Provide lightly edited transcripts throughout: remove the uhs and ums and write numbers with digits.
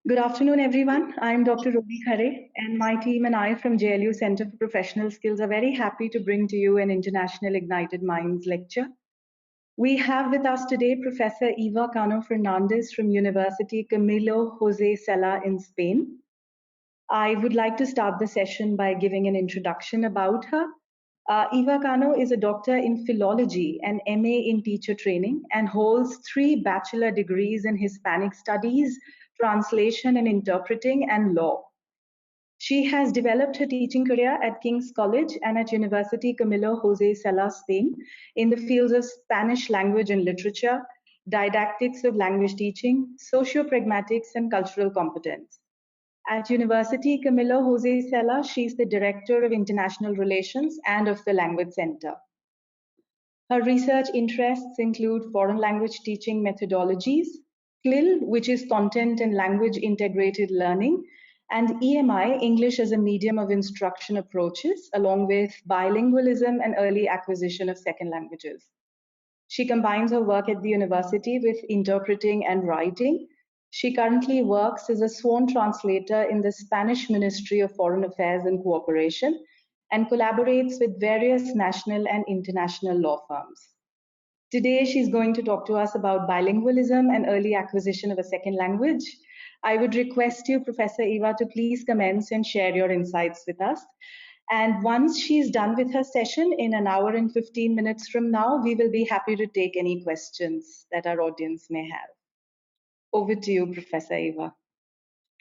Good afternoon, everyone. I'm Dr. Robi Khare, and my team and I from JLU Centre for Professional Skills are very happy to bring to you an International Ignited Minds lecture. We have with us today Professor Eva Cano Fernandez from University Camilo José Cela in Spain. I would like to start the session by giving an introduction about her. Eva Cano is a doctor in philology and MA in teacher training and holds 3 bachelor degrees in Hispanic studies, translation and interpreting, and law. She has developed her teaching career at King's College and at University Camilo José Cela, Spain, in the fields of Spanish language and literature, didactics of language teaching, socio-pragmatics, and cultural competence. At University Camilo José Cela, she is the Director of International Relations and of the Language Centre. Her research interests include foreign language teaching methodologies, CLIL, which is Content and Language Integrated Learning, and EMI, English as a Medium of Instruction approaches, along with bilingualism and early acquisition of second languages. She combines her work at the university with interpreting and writing. She currently works as a sworn translator in the Spanish Ministry of Foreign Affairs and Cooperation and collaborates with various national and international law firms. Today, she's going to talk to us about bilingualism and early acquisition of a second language. I would request you, Professor Eva, to please commence and share your insights with us. And once she's done with her session in an hour and 15 minutes from now, we will be happy to take any questions that our audience may have. Over to you, Professor Eva.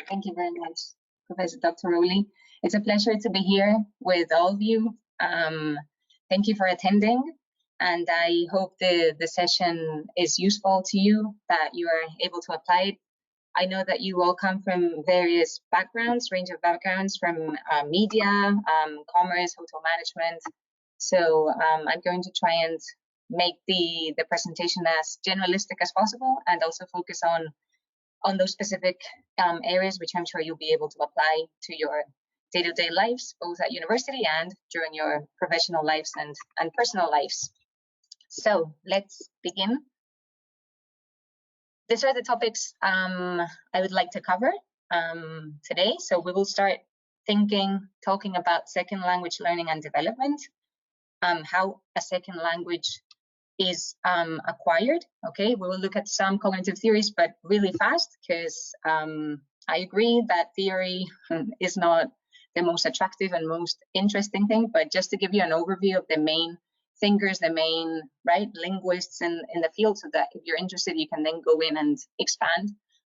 Thank you very much, Professor Dr. Rowley. It's a pleasure to be here with all of you. Thank you for attending, and I hope the session is useful to you, that you are able to apply it. I know that you all come from various backgrounds, range of backgrounds, from media, commerce, hotel management. So I'm going to try and make the presentation as generalistic as possible, and also focus on those specific areas which I'm sure you'll be able to apply to your day-to-day lives, both at university and during your professional lives and personal lives. So let's begin. These are the topics I would like to cover today. So we will start talking about second language learning and development, how a second language is acquired. Okay, we will look at some cognitive theories, but really fast, because I agree that theory is not the most attractive and most interesting thing, but just to give you an overview of the main thinkers, the main linguists in the field, so that if you're interested, you can then go in and expand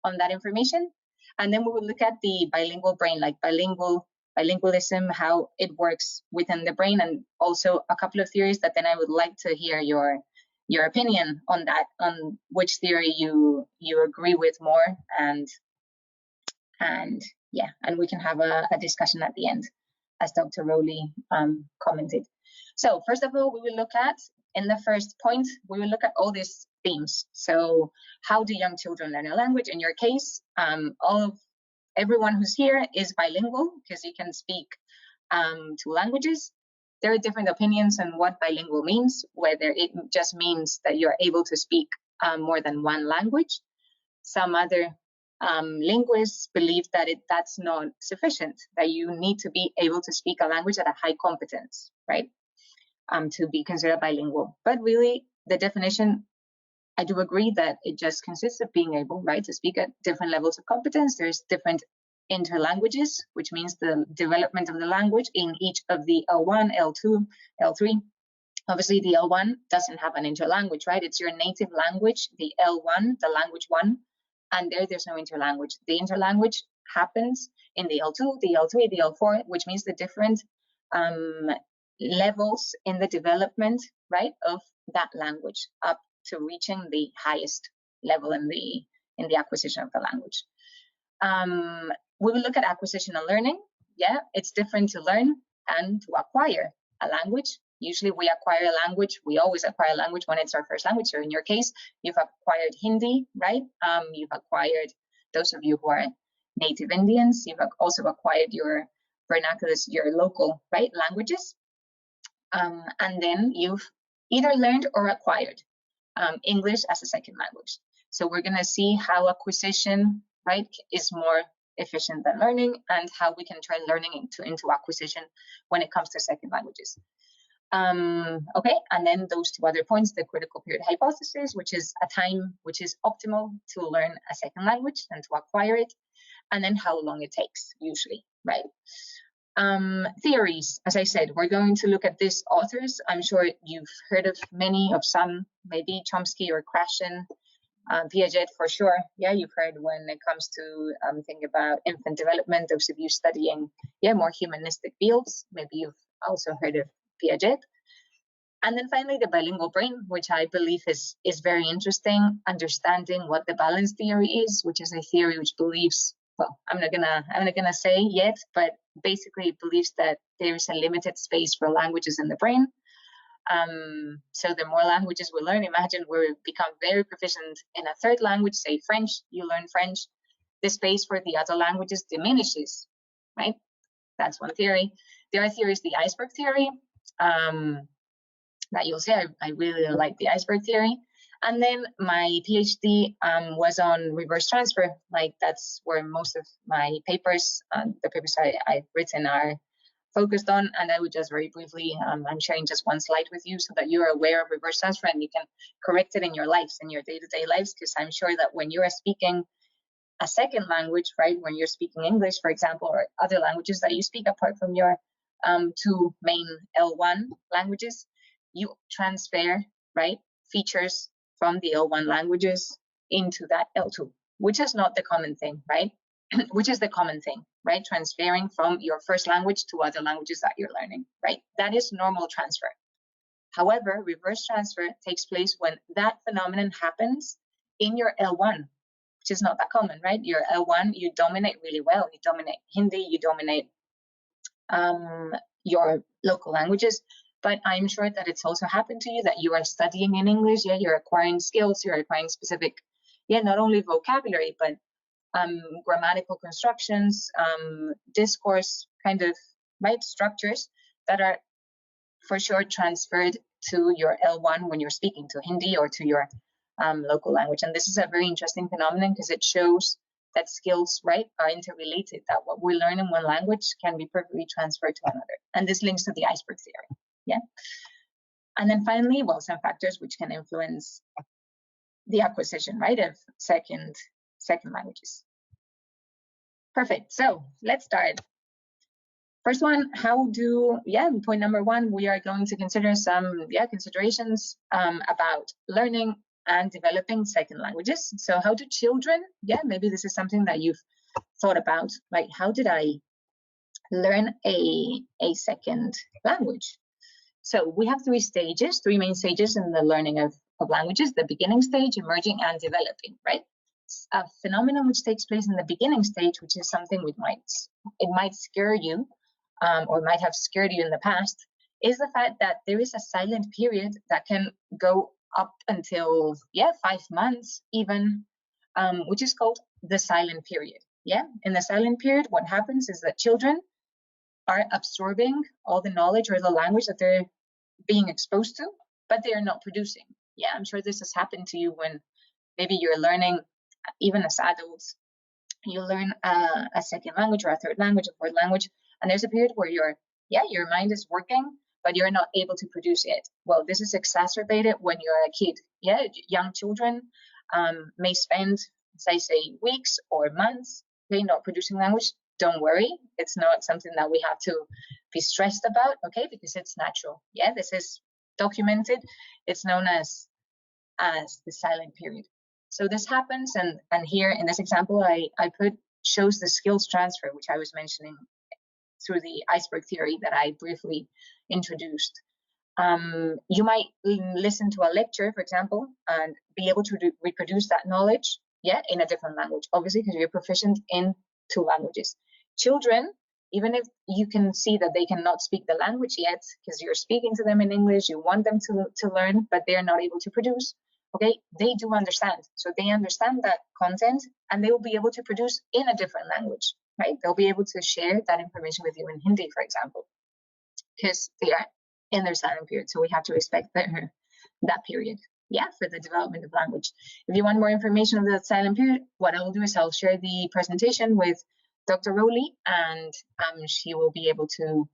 on that information. And then we will look at the bilingual brain, like bilingualism, how it works within the brain, and also a couple of theories that then I would like to hear your opinion on that, on which theory you agree with more, and we can have a discussion at the end, as Dr. Rowley commented. So first of all, we will look at, in the first point, we will look at all these themes. So how do young children learn a language? In your case, everyone who's here is bilingual, because you can speak 2 languages. There are different opinions on what bilingual means, whether it just means that you're able to speak more than 1 language. Some other linguists believe that that's not sufficient, that you need to be able to speak a language at a high competence, right, to be considered bilingual. But really, the definition, I do agree that it just consists of being able, to speak at different levels of competence. There's different interlanguages, which means the development of the language in each of the L1, L2, L3. Obviously, the L1 doesn't have an interlanguage, right? It's your native language, the L1, the language 1, and there's no interlanguage. The interlanguage happens in the L2, the L3, the L4, which means the different levels in the development, of that language, up to reaching the highest level in the acquisition of the language. We will look at acquisition and learning. Yeah, it's different to learn and to acquire a language. Usually we acquire a language, we always acquire a language when it's our first language. So in your case, you've acquired Hindi, right? You've acquired, those of you who are native Indians, you've also acquired your vernaculars, your local, languages. And then you've either learned or acquired English as a second language. So we're going to see how acquisition, right, is more efficient than learning, and how we can turn learning into acquisition when it comes to second languages. Okay, and then those two other points, the critical period hypothesis, which is a time which is optimal to learn a second language and to acquire it, and then how long it takes usually, right? Theories, as I said, we're going to look at these authors. I'm sure you've heard of many, of some, maybe Chomsky or Krashen, Piaget for sure. Yeah, you've heard when it comes to thinking about infant development, those of you studying more humanistic fields, maybe you've also heard of Piaget. And then finally, the bilingual brain, which I believe is very interesting, understanding what the balance theory is, which is a theory which believes, well, I'm not gonna say yet, but basically it believes that there is a limited space for languages in the brain. So the more languages we learn, imagine we become very proficient in a third language, say French, you learn French, the space for the other languages diminishes, right? That's one theory. The other theory is the iceberg theory. That you'll say, I really like the iceberg theory. And then my PhD was on reverse transfer. Like that's where most of my papers, the papers I've written are focused on. And I would just very briefly, I'm sharing just one slide with you so that you're aware of reverse transfer and you can correct it in your lives, in your day-to-day lives, because I'm sure that when you're speaking a second language, right, when you're speaking English, for example, or other languages that you speak apart from your two main L1 languages, you transfer, right, features from the L1 languages into that L2, which is not the common thing, right? Which is the common thing, right? Transferring from your first language to other languages that you're learning, right? That is normal transfer. However, reverse transfer takes place when that phenomenon happens in your L1, which is not that common, right? Your L1, you dominate really well. You dominate Hindi, you dominate your local languages. But I'm sure that it's also happened to you that you are studying in English, you're acquiring skills, you're acquiring specific, not only vocabulary, but grammatical constructions, discourse kind of, right, structures that are for sure transferred to your L1 when you're speaking to Hindi or to your local language. And this is a very interesting phenomenon because it shows that skills, right, are interrelated, that what we learn in one language can be perfectly transferred to another. And this links to the iceberg theory. Yeah. And then finally, well, some factors which can influence the acquisition, right, of second languages. Perfect. So let's start. First one, point number one, we are going to consider some considerations about learning and developing second languages. So how do children, maybe this is something that you've thought about, like how did I learn a second language? So we have three main stages in the learning of languages: the beginning stage, emerging, and developing, right? A phenomenon which takes place in the beginning stage, which is something it might scare you, or might have scared you in the past, is the fact that there is a silent period that can go up until 5 months even, which is called the silent period. In the silent period, what happens is that children are absorbing all the knowledge or the language that they're being exposed to, but they are not producing. I'm sure this has happened to you when maybe you're learning, even as adults, you learn a second language or a third language, a fourth language, and there's a period where your mind is working, but you're not able to produce it. Well, this is exacerbated when you're a kid. Young children may spend, say, weeks or months, not producing language. Don't worry, it's not something that we have to be stressed about, okay? Because it's natural. This is documented. It's known as the silent period. So this happens, and here in this example, I shows the skills transfer, which I was mentioning through the iceberg theory that I briefly introduced. You might listen to a lecture, for example, and be able to reproduce that knowledge, in a different language, obviously, because you're proficient in 2 languages. Children, even if you can see that they cannot speak the language yet, because you're speaking to them in English, you want them to learn, but they're not able to produce, okay, they do understand. So they understand that content, and they will be able to produce in a different language, right? They'll be able to share that information with you in Hindi, for example, because they are in their silent period. So we have to respect that period. yeah, for the development of language. If you want more information on the silent period, what I will do is I'll share the presentation with Dr. Rowley, and she will be able to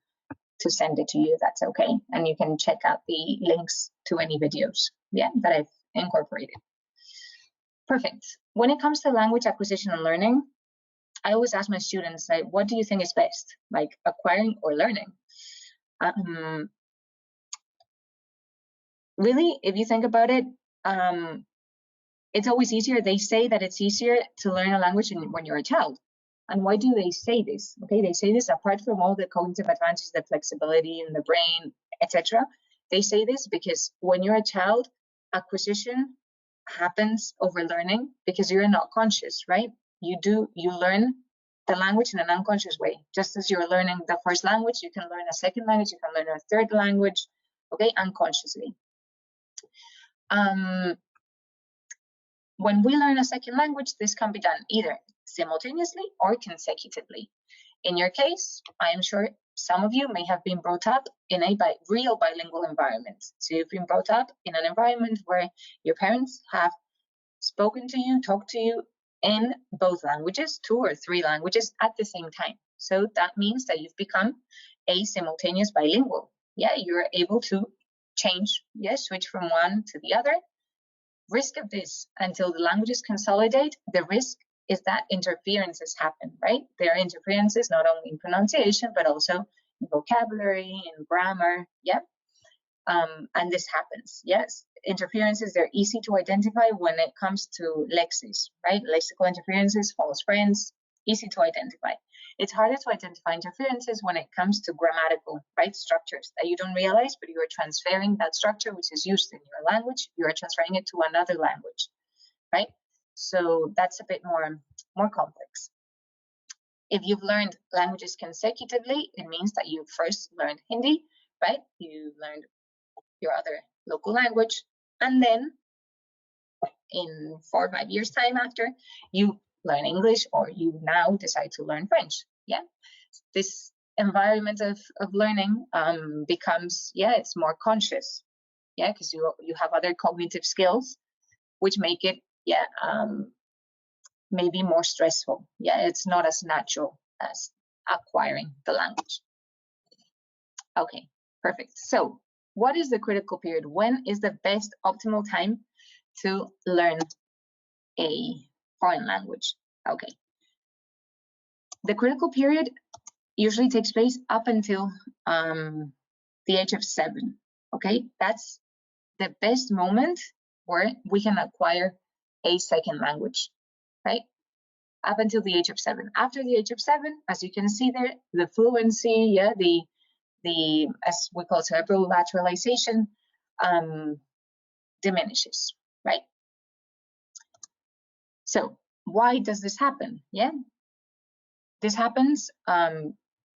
send it to you if that's okay. And you can check out the links to any videos, yeah, that I've incorporated. Perfect. When it comes to language acquisition and learning, I always ask my students, like, what do you think is best, like acquiring or learning? Really, if you think about it, it's always easier. They say that it's easier to learn a language when you're a child. And why do they say this? Okay, they say this apart from all the cognitive advantages, the flexibility in the brain, etc. They say this because when you're a child, acquisition happens over learning because you're not conscious, right? You learn the language in an unconscious way. Just as you're learning the first language, you can learn a second language, you can learn a third language, okay, unconsciously. When we learn a second language, this can be done either simultaneously or consecutively. In your case, I am sure some of you may have been brought up in a real bilingual environment. So you've been brought up in an environment where your parents have spoken to you, talked to you in both languages, 2 or 3 languages at the same time. So that means that you've become a simultaneous bilingual. Yeah, you're able to change, switch from one to the other. Risk of this, until the languages consolidate, the risk is that interferences happen, right? There are interferences not only in pronunciation, but also in vocabulary, in grammar, and this happens, yes. Interferences, they're easy to identify when it comes to lexis, right? Lexical interferences, false friends, easy to identify. It's harder to identify interferences when it comes to grammatical, right, structures that you don't realize, but you are transferring that structure which is used in your language, you are transferring it to another language, right? So that's a bit more complex. If you've learned languages consecutively, it means that you first learned Hindi, right? You learned your other local language, and then in 4 or 5 years time after, you learn English, or you now decide to learn French. Yeah, this environment of learning becomes, it's more conscious, because you have other cognitive skills which make it maybe more stressful. It's not as natural as acquiring the language. Okay, perfect. So what is the critical period? When is the best optimal time to learn a foreign language? Okay. The critical period usually takes place up until the age of 7. Okay, that's the best moment where we can acquire a second language, right? Up until the age of 7. After the age of 7, as you can see there, the fluency, the as we call cerebral lateralization, diminishes, right? So why does this happen? This happens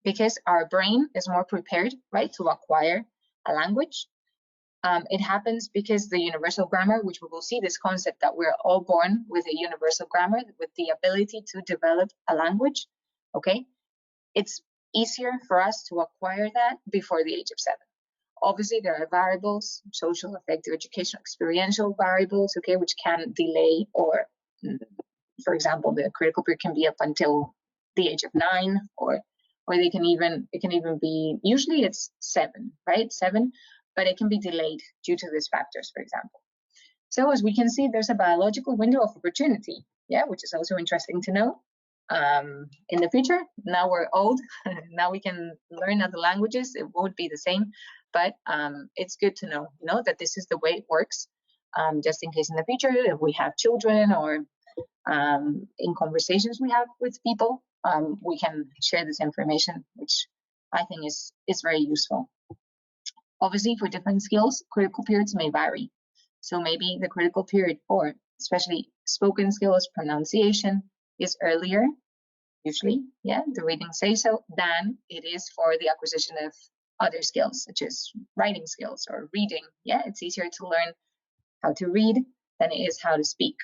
because our brain is more prepared, right, to acquire a language. It happens because the universal grammar, which we will see this concept that we're all born with a universal grammar, with the ability to develop a language, okay? It's easier for us to acquire that before the age of 7. Obviously, there are variables, social, affective, educational, experiential variables, okay, which can delay, or, for example, the critical period can be up until the age of 9, or it can even be, usually it's 7, right? 7, but it can be delayed due to these factors, for example. So as we can see, there's a biological window of opportunity, which is also interesting to know. In the future, now we're old, now we can learn other languages. It won't be the same, but it's good to know, that this is the way it works, just in case in the future, if we have children, or in conversations we have with people, we can share this information, which I think is very useful. Obviously, for different skills, critical periods may vary. So maybe the critical period for especially spoken skills, pronunciation, is earlier, usually, the reading says so, than it is for the acquisition of other skills, such as writing skills or reading. It's easier to learn how to read than it is how to speak.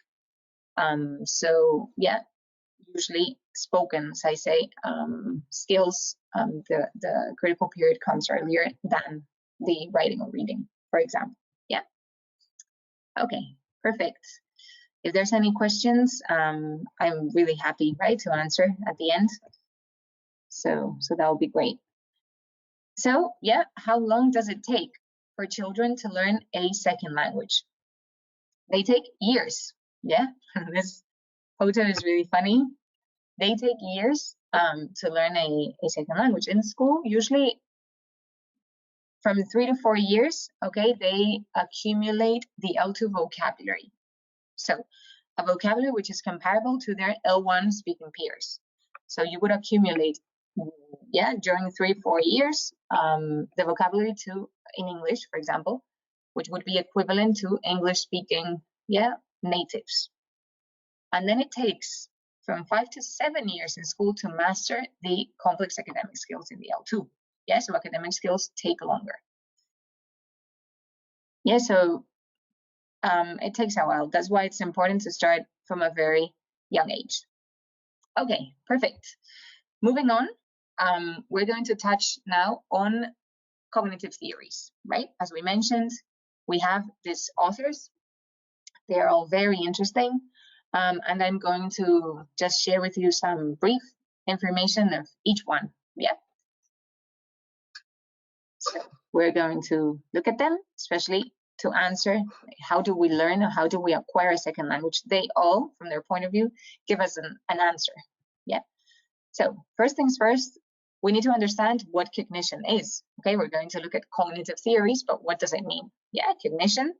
So usually spoken, as I say, skills, the critical period comes earlier than the writing or reading, for example. Okay, perfect. If there's any questions, I'm really happy, right, to answer at the end. So that would be great. So yeah, how long does it take for children to learn a second language? They take years. Yeah, this photo is really funny. They take years to learn a second language. In school, usually from 3 to 4 years, okay, they accumulate the L2 vocabulary. So a vocabulary which is comparable to their L1 speaking peers. So you would accumulate, yeah, during 3-4 years, the vocabulary in English, for example, which would be equivalent to English speaking, yeah, natives. And then it takes from 5 to 7 years in school to master the complex academic skills in the L2. Yeah, so academic skills take longer. Yeah, so it takes a while. That's why it's important to start from a very young age. Okay, perfect. Moving on, we're going to touch now on cognitive theories, right? As we mentioned, we have these authors. They are all very interesting. And I'm going to just share with you some brief information of each one. Yeah. So we're going to look at them, especially to answer how do we learn or how do we acquire a second language. They all, from their point of view, give us an answer. Yeah. So first things first, we need to understand what cognition is. Okay, we're going to look at cognitive theories, but what does it mean? Yeah, cognition,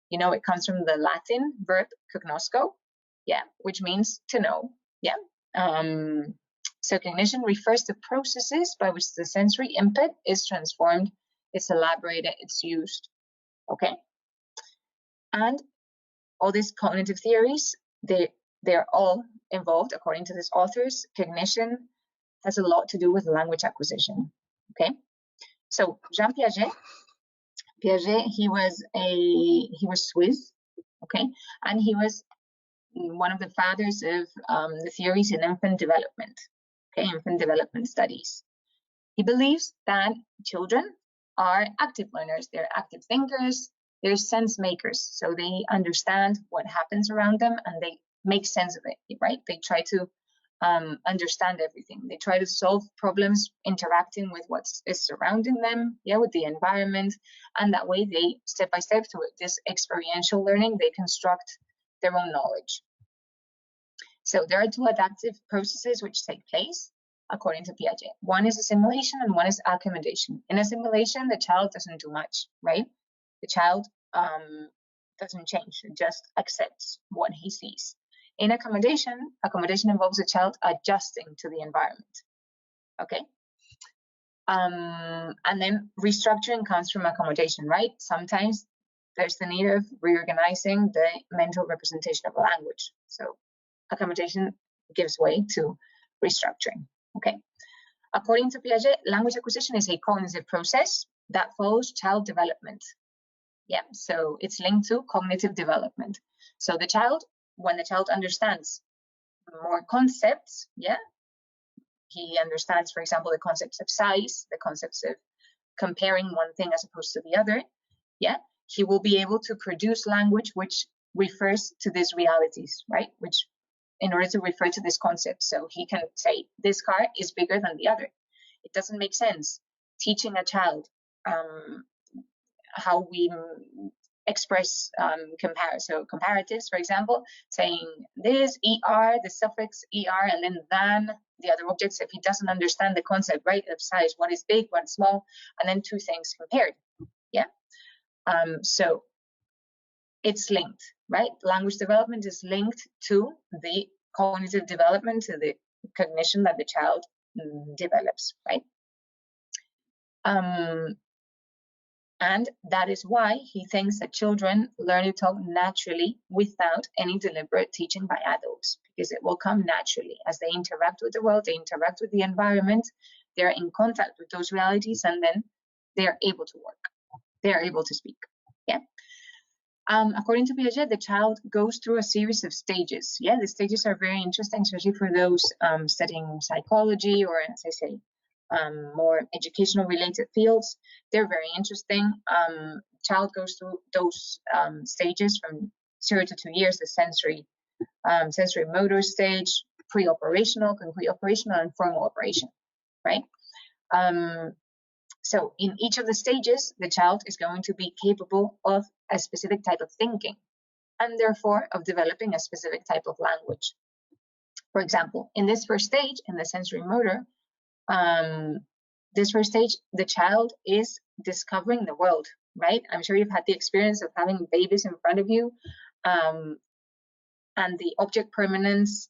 you know, it comes from the Latin verb cognosco, yeah, which means to know. Yeah. So cognition refers to processes by which the sensory input is transformed, it's elaborated, it's used. Okay. And all these cognitive theories, they're all involved, according to these authors. Cognition has a lot to do with language acquisition. Okay. So Jean Piaget, he was Swiss. Okay, and he was one of the fathers of the theories in infant development. Okay, infant development studies. He believes that children are active learners, they're active thinkers, they're sense makers. So they understand what happens around them and they make sense of it, right? They try to understand everything. They try to solve problems interacting with what is surrounding them, yeah, with the environment. And that way they, step by step, through this experiential learning, they construct their own knowledge. So there are two adaptive processes which take place, according to Piaget. One is assimilation and one is accommodation. In assimilation, the child doesn't do much, right? The child doesn't change, it just accepts what he sees. In accommodation involves a child adjusting to the environment, okay? And then restructuring comes from accommodation, right? Sometimes there's the need of reorganizing the mental representation of a language. So accommodation gives way to restructuring, okay? According to Piaget, language acquisition is a cognitive process that follows child development. Yeah, so it's linked to cognitive development. So the child, when the child understands more concepts, yeah, he understands, for example, the concepts of size, the concepts of comparing one thing as opposed to the other, yeah, he will be able to produce language which refers to these realities, right? Which, in order to refer to this concept, so he can say, this car is bigger than the other. It doesn't make sense teaching a child how we express comparatives, for example, saying this, er, the suffix er, and then than, the other objects, if he doesn't understand the concept, right, of size, what is big, what's small, and then two things compared, yeah? So it's linked, right? Language development is linked to the cognitive development, to the cognition that the child develops, right? And that is why he thinks that children learn to talk naturally without any deliberate teaching by adults, because it will come naturally as they interact with the world, they interact with the environment, they're in contact with those realities, and then they're able to work, they're able to speak, yeah? According to Piaget, the child goes through a series of stages, yeah? The stages are very interesting, especially for those studying psychology or, as I say, more educational related fields. They're very interesting. child goes through those stages from 0 to 2 years, the sensory motor stage, pre-operational, concrete operational, and formal operation, right? So in each of the stages, the child is going to be capable of a specific type of thinking, and therefore of developing a specific type of language. For example, in this first stage, in the sensory motor, this first stage, the child is discovering the world, right? I'm sure you've had the experience of having babies in front of you, and the object permanence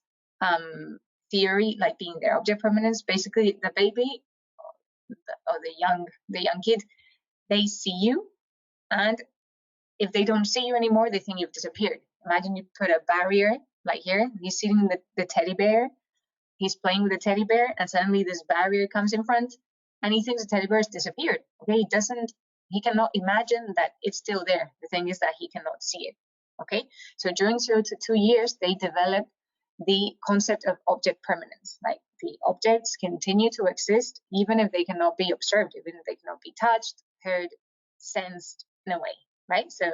theory, like being their object permanence. Basically, the baby or the young kid, they see you, and if they don't see you anymore, they think you've disappeared. Imagine you put a barrier, like here, he's sitting the teddy bear, he's playing with the teddy bear, and suddenly this barrier comes in front, and he thinks the teddy bear has disappeared. Okay, he cannot imagine that it's still there. The thing is that he cannot see it. Okay, so during 0 to 2 years, they develop the concept of object permanence. Like the objects continue to exist even if they cannot be observed, even if they cannot be touched, heard, sensed in a way, right? So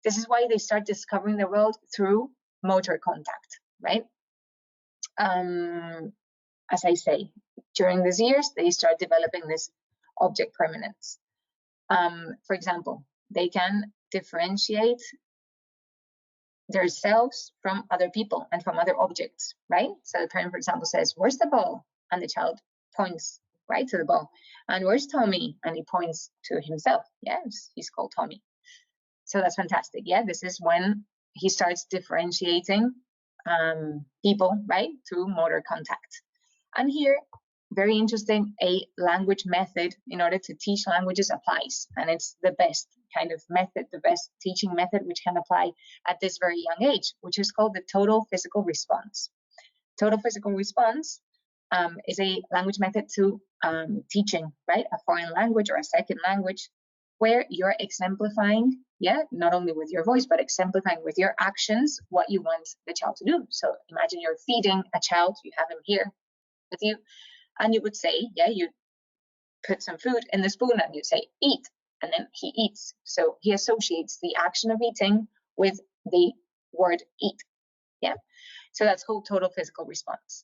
this is why they start discovering the world through motor contact, right? As I say, during these years, they start developing this object permanence. For example, they can differentiate themselves from other people and from other objects, right? So the parent, for example, says, "Where's the ball?" And the child points right to the ball. "And where's Tommy?" And he points to himself. Yes, he's called Tommy. So that's fantastic. Yeah, this is when he starts differentiating people, right, through motor contact. And here, very interesting, a language method in order to teach languages applies, and it's the best kind of method, the best teaching method which can apply at this very young age, which is called the total physical response. Total physical response is a language method to teaching, right, a foreign language or a second language, where you're exemplifying, yeah, not only with your voice, but exemplifying with your actions what you want the child to do. So imagine you're feeding a child, you have him here with you, and you would say, yeah, you put some food in the spoon and you say, "Eat," and then he eats. So he associates the action of eating with the word eat, yeah? So that's called total physical response.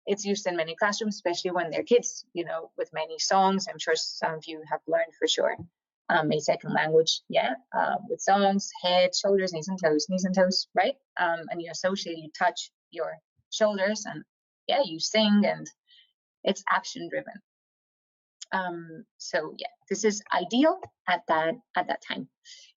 It's used in many classrooms, especially when they're kids, you know, with many songs. I'm sure some of you have learned for sure a second language, yeah, with songs, head, shoulders, knees and toes, right? And you associate, you touch your shoulders, and yeah, you sing, and it's action driven. So yeah, this is ideal at that time.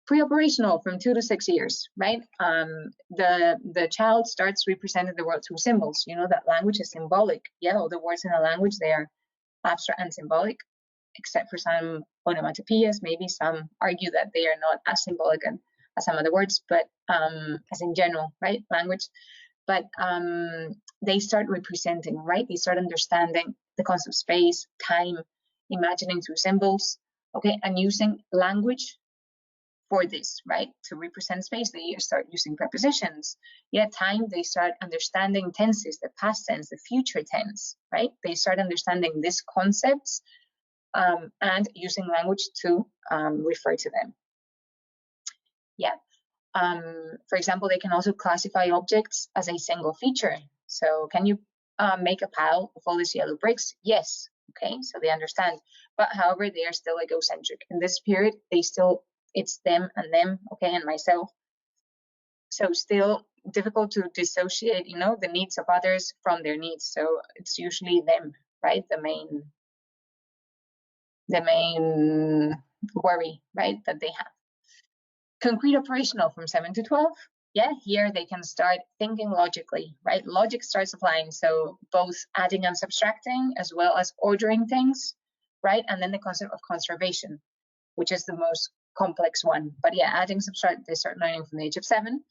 Pre-operational, from 2 to 6 years, right? The child starts representing the world through symbols. You know that language is symbolic. Yeah, all the words in a language, they are abstract and symbolic, except for some onomatopoeias. Maybe some argue that they are not as symbolic as some other words, but as in general, right, language. But they start representing, right? They start understanding the concept of space, time, imagining through symbols, okay, and using language for this, right? To represent space, they start using prepositions. Yeah, time, they start understanding tenses, the past tense, the future tense, right? They start understanding these concepts and using language to refer to them. Yeah. For example, they can also classify objects as a single feature. So can you make a pile of all these yellow bricks? Yes. Okay, so they understand. But however, they are still egocentric. In this period, it's them and them, okay, and myself. So still difficult to dissociate, you know, the needs of others from their needs. So it's usually them, right? The main worry, right, that they have. Concrete operational, from 7 to 12. Yeah, here they can start thinking logically, right? Logic starts applying, so both adding and subtracting, as well as ordering things, right? And then the concept of conservation, which is the most complex one. But yeah, adding, subtract, they start learning from the age of 7.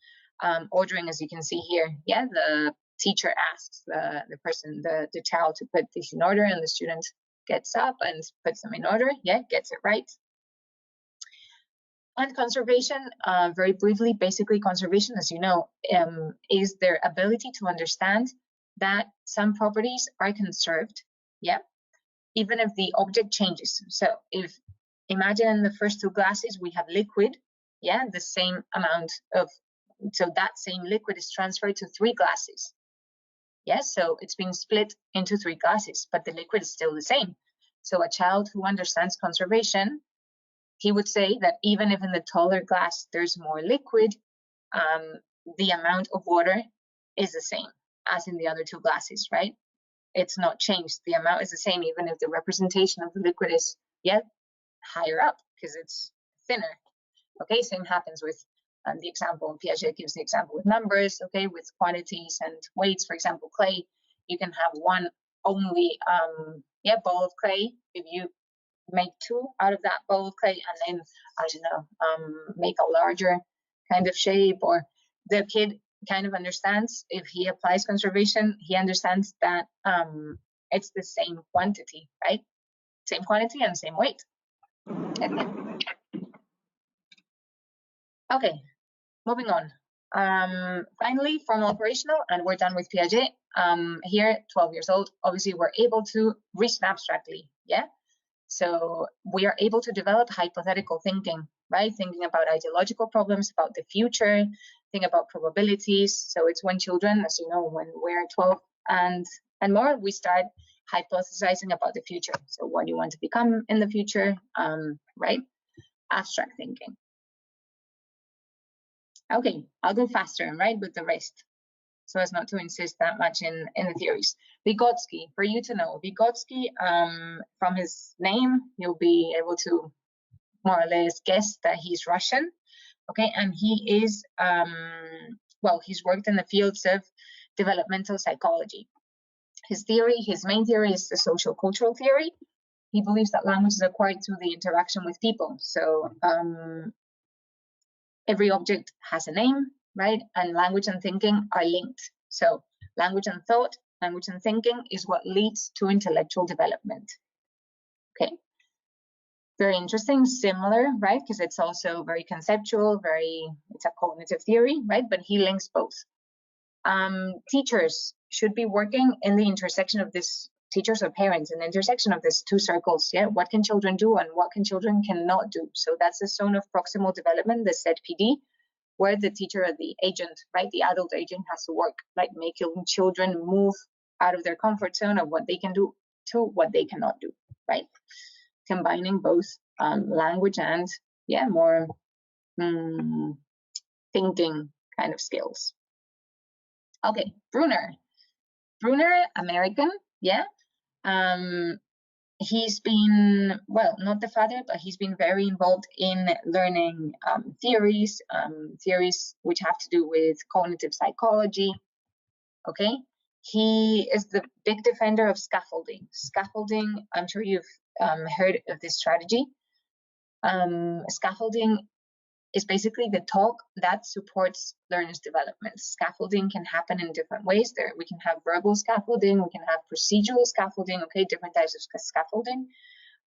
Ordering, as you can see here, yeah, the teacher asks the child to put this in order, and the student gets up and puts them in order, yeah, gets it right. And conservation, very briefly, basically conservation, as you know, is their ability to understand that some properties are conserved, yeah, even if the object changes. So if imagine in the first two glasses we have liquid, yeah, the same amount of, so that same liquid is transferred to 3 glasses. Yes, so it's been split into 3 glasses, but the liquid is still the same. So a child who understands conservation, he would say that even if in the taller glass there's more liquid, the amount of water is the same as in the other 2 glasses, right? It's not changed. The amount is the same, even if the representation of the liquid is yet higher up because it's thinner. Okay, same happens with the example. Piaget gives the example with numbers. Okay, with quantities and weights. For example, clay. You can have one only ball of clay. If you make 2 out of that ball of clay, and then I don't know, make a larger kind of shape, or the kid kind of understands, if he applies conservation, he understands that it's the same quantity, right? Same quantity and same weight. Okay, moving on. Finally, formal operational, and we're done with Piaget. Here, 12 years old, obviously we're able to reason abstractly, yeah? So we are able to develop hypothetical thinking, right? Thinking about ideological problems, about the future, think about probabilities. So it's when children, as you know, when we're 12 and more, we start hypothesizing about the future. So what do you want to become in the future, right? Abstract thinking. Okay, I'll go faster, right, with the rest, so as not to insist that much in the theories. Vygotsky, for you to know, Vygotsky, from his name, you'll be able to more or less guess that he's Russian, okay, and he is, well, he's worked in the fields of developmental psychology. His main theory is the social cultural theory. He believes that language is acquired through the interaction with people. So every object has a name, right? And language and thinking are linked. So language and thought, language and thinking is what leads to intellectual development. Okay. Very interesting, similar, right? Because it's also very conceptual, it's a cognitive theory, right? But he links both. Teachers should be working in the intersection of this, teachers or parents, in the intersection of these 2 circles, yeah? What can children do and what can children cannot do? So that's the zone of proximal development, the ZPD, where the teacher or the agent, right, the adult agent has to work, like making children move out of their comfort zone of what they can do to what they cannot do, right? Combining both language and, yeah, more thinking kind of skills. Okay, Bruner, American, yeah. He's been, well, not the father, but he's been very involved in learning theories which have to do with cognitive psychology, okay? He is the big defender of scaffolding. Scaffolding, I'm sure you've heard of this strategy. Scaffolding is basically the talk that supports learners' development. Scaffolding can happen in different ways. We can have verbal scaffolding, we can have procedural scaffolding, okay, different types of scaffolding.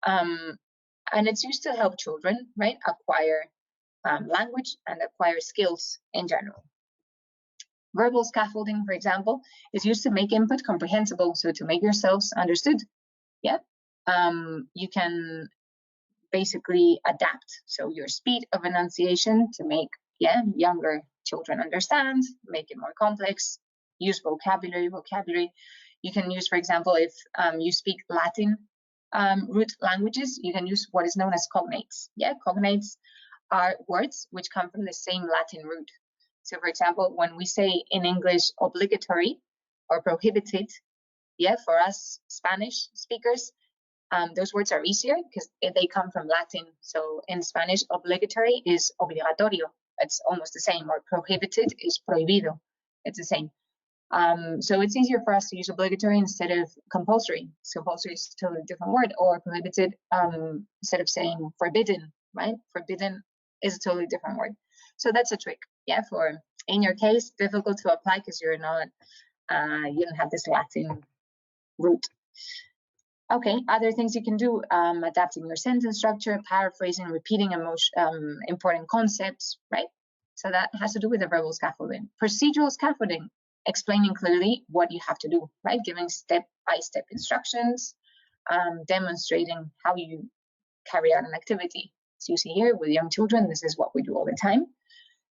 And it's used to help children, right, acquire language and acquire skills in general. Verbal scaffolding, for example, is used to make input comprehensible, so to make yourselves understood. Yeah, you can basically adapt so your speed of enunciation to make younger children understand, make it more complex, use vocabulary. You can use, for example, if you speak Latin root languages, you can use what is known as cognates. Yeah, cognates are words which come from the same Latin root. So, for example, when we say in English obligatory or prohibited, yeah, for us Spanish speakers, those words are easier because they come from Latin. So in Spanish, obligatory is obligatorio. It's almost the same. Or prohibited is prohibido. It's the same. So it's easier for us to use obligatory instead of compulsory. So compulsory is a totally different word. Or prohibited, instead of saying forbidden, right? Forbidden is a totally different word. So that's a trick. Yeah, for, in your case, difficult to apply because you're not, you don't have this Latin root. Okay, other things you can do, adapting your sentence structure, paraphrasing, repeating important concepts, right? So that has to do with the verbal scaffolding. Procedural scaffolding, explaining clearly what you have to do, right? Giving step-by-step instructions, demonstrating how you carry out an activity. As you see here with young children, this is what we do all the time.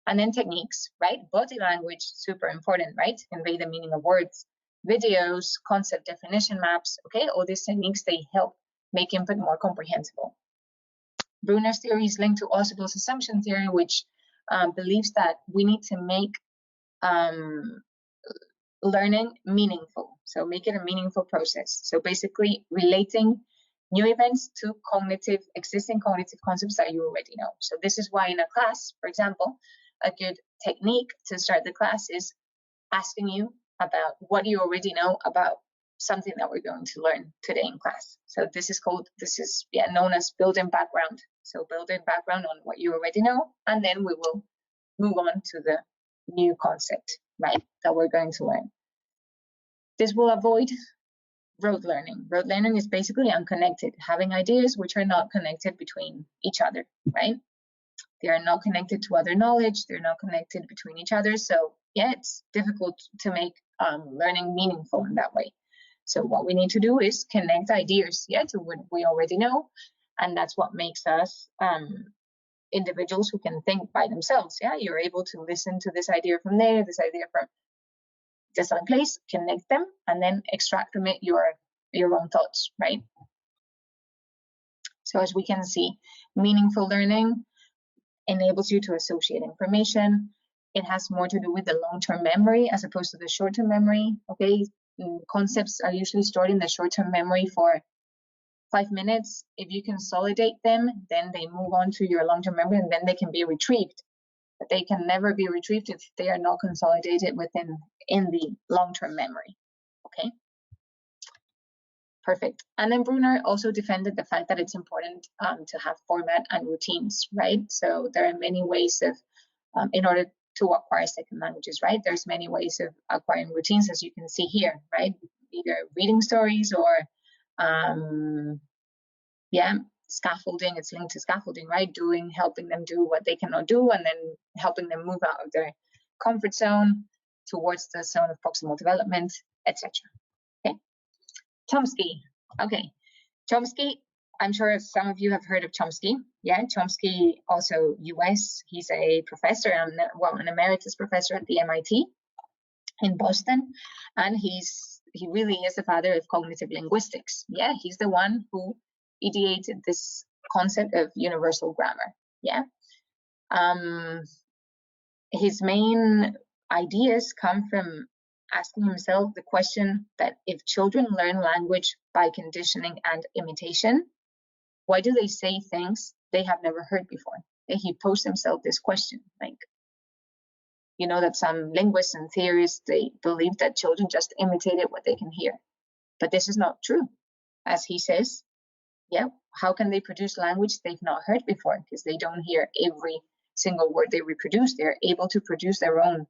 And then techniques, right? Body language, super important, right? To convey the meaning of words. Videos, concept definition maps, okay? All these techniques, they help make input more comprehensible. Bruner's theory is linked to Ausubel's assumption theory, which believes that we need to make learning meaningful. So make it a meaningful process. So basically relating new events to existing cognitive concepts that you already know. So this is why in a class, for example, a good technique to start the class is asking you about what you already know about something that we're going to learn today in class. So this is known as building background. So building background on what you already know, and then we will move on to the new concept, right, that we're going to learn. This will avoid rote learning. Rote learning is basically unconnected, having ideas which are not connected between each other, right? They are not connected to other knowledge. They're not connected between each other. So yeah, it's difficult to make learning meaningful in that way. So what we need to do is connect ideas, yeah, to what we already know. And that's what makes us individuals who can think by themselves. Yeah, you're able to listen to this idea from there, this idea from this other place, connect them, and then extract from it your own thoughts, right? So as we can see, meaningful learning enables you to associate information. It has more to do with the long-term memory as opposed to the short-term memory. Okay, concepts are usually stored in the short-term memory for 5 minutes. If you consolidate them, then they move on to your long-term memory, and then they can be retrieved. But they can never be retrieved if they are not consolidated in the long-term memory. Okay, perfect. And then Bruner also defended the fact that it's important to have format and routines, right? So there are many ways of, in order to acquire second languages, right? There's many ways of acquiring routines, as you can see here, right? Either reading stories or, scaffolding. It's linked to scaffolding, right? Helping them do what they cannot do, and then helping them move out of their comfort zone towards the zone of proximal development, etc. Okay, Chomsky. Okay, Chomsky. I'm sure some of you have heard of Chomsky. Yeah, Chomsky, also US. He's a professor, an emeritus professor at the MIT in Boston, and he really is the father of cognitive linguistics. Yeah, he's the one who ideated this concept of universal grammar. Yeah, his main ideas come from asking himself the question that if children learn language by conditioning and imitation, why do they say things they have never heard before? And he posed himself this question, like, you know, that some linguists and theorists, they believe that children just imitated what they can hear. But this is not true. As he says, yeah, how can they produce language they've not heard before? Because they don't hear every single word they reproduce. They're able to produce their own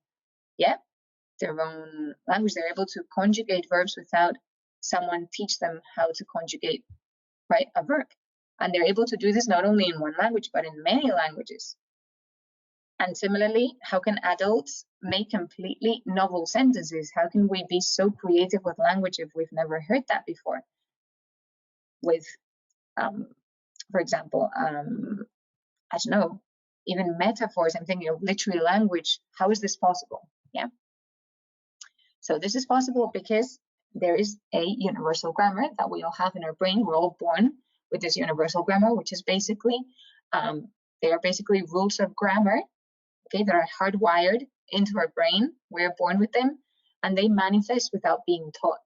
language. They're able to conjugate verbs without someone teach them how to conjugate, right, a verb. And they're able to do this not only in one language, but in many languages. And similarly, how can adults make completely novel sentences? How can we be so creative with language if we've never heard that before? With, for example, I don't know, even metaphors. I'm thinking of literary language. How is this possible? Yeah. So this is possible because there is a universal grammar that we all have in our brain. We're all born with this universal grammar, which is basically, they are basically rules of grammar, okay, that are hardwired into our brain. We're born with them, and they manifest without being taught.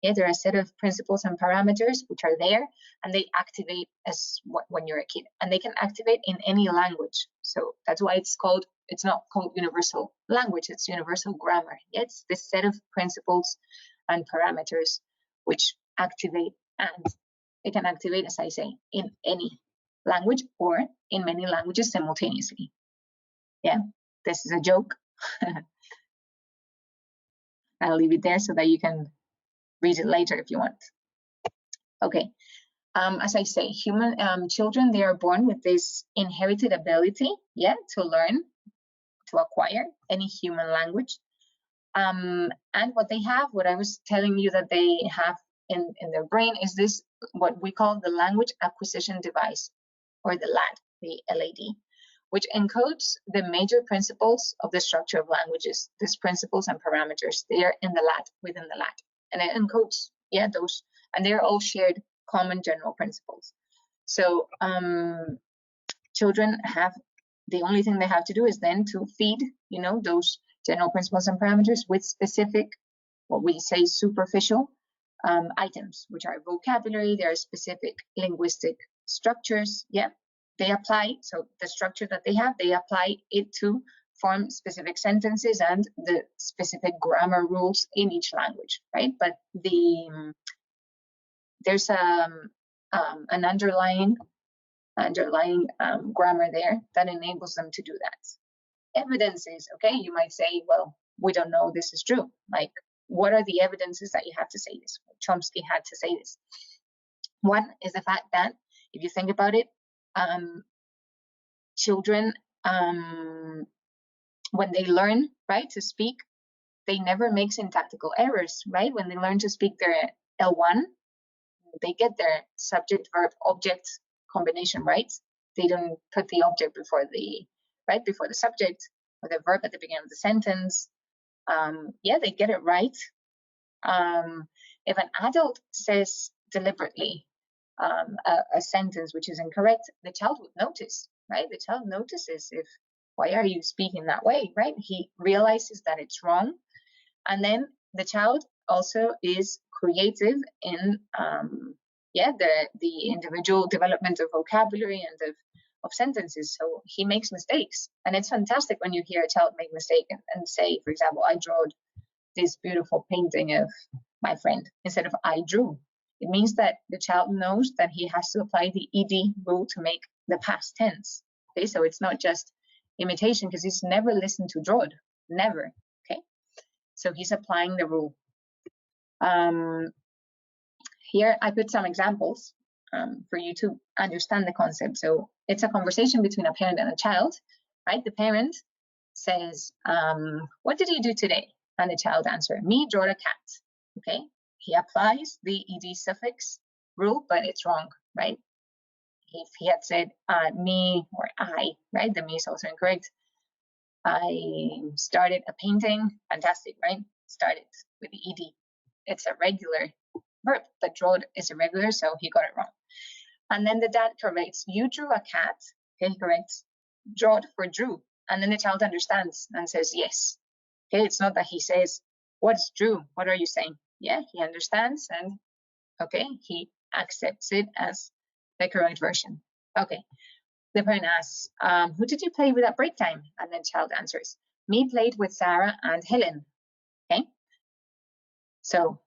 Yeah, there are a set of principles and parameters which are there, and they activate when you're a kid, and they can activate in any language. So that's why it's not called universal language, it's universal grammar. Yeah, it's this set of principles and parameters which activate, and it can activate, as I say, in any language or in many languages simultaneously. Yeah, this is a joke. I'll leave it there so that you can read it later if you want. Okay, as I say, children, they are born with this inherited ability, yeah, to learn, to acquire any human language. And what I was telling you that they have in their brain is this, what we call the language acquisition device. or the LAD, the LAD, which encodes the major principles of the structure of languages. These principles and parameters, they are in the LAD, within the LAD. And it encodes, those, and they're all shared common general principles. So children have, the only thing they have to do is then to feed, those general principles and parameters with specific, what we say superficial items, which are vocabulary. There are specific linguistic structures. They apply, so the structure that they have, they apply it to form specific sentences and the specific grammar rules in each language, right? But there's an underlying grammar there that enables them to do that. Evidences, okay, you might say, well, we don't know this is true. Like, what are the evidences that you have to say this? Chomsky had to say this. One is the fact that, if you think about it, children, when they learn, right, to speak, they never make syntactical errors, right? When they learn to speak their L1, they get their subject, verb, object combination right. They don't put the object before the subject, or the verb at the beginning of the sentence. They get it right. If an adult says deliberately a sentence which is incorrect, the child would notice, right? The child notices why are you speaking that way, right? He realizes that it's wrong. And then the child also is creative in the individual development of vocabulary and of sentences. So he makes mistakes. And it's fantastic when you hear a child make a mistake and say, for example, I drew this beautiful painting of my friend instead of I drew. It means that the child knows that he has to apply the ED rule to make the past tense. Okay, so it's not just imitation, because he's never listened to draw, never. Okay, so he's applying the rule. Here I put some examples for you to understand the concept. So it's a conversation between a parent and a child, right? The parent says, what did you do today? And the child answers, me draw a cat. Okay, he applies the ed suffix rule, but it's wrong, right? If he had said me or I, right? The me is also incorrect. I started a painting, fantastic, right? Started with the ed. It's a regular verb, but draw is irregular, so he got it wrong. And then the dad corrects, you drew a cat. Okay, he corrects, draw for drew. And then the child understands and says yes. Okay, it's not that he says, what's drew? What are you saying? Yeah, he understands, and okay, he accepts it as the correct version. Okay, the parent asks, who did you play with at break time? And the child answers, me played with Sarah and Helen. Okay, so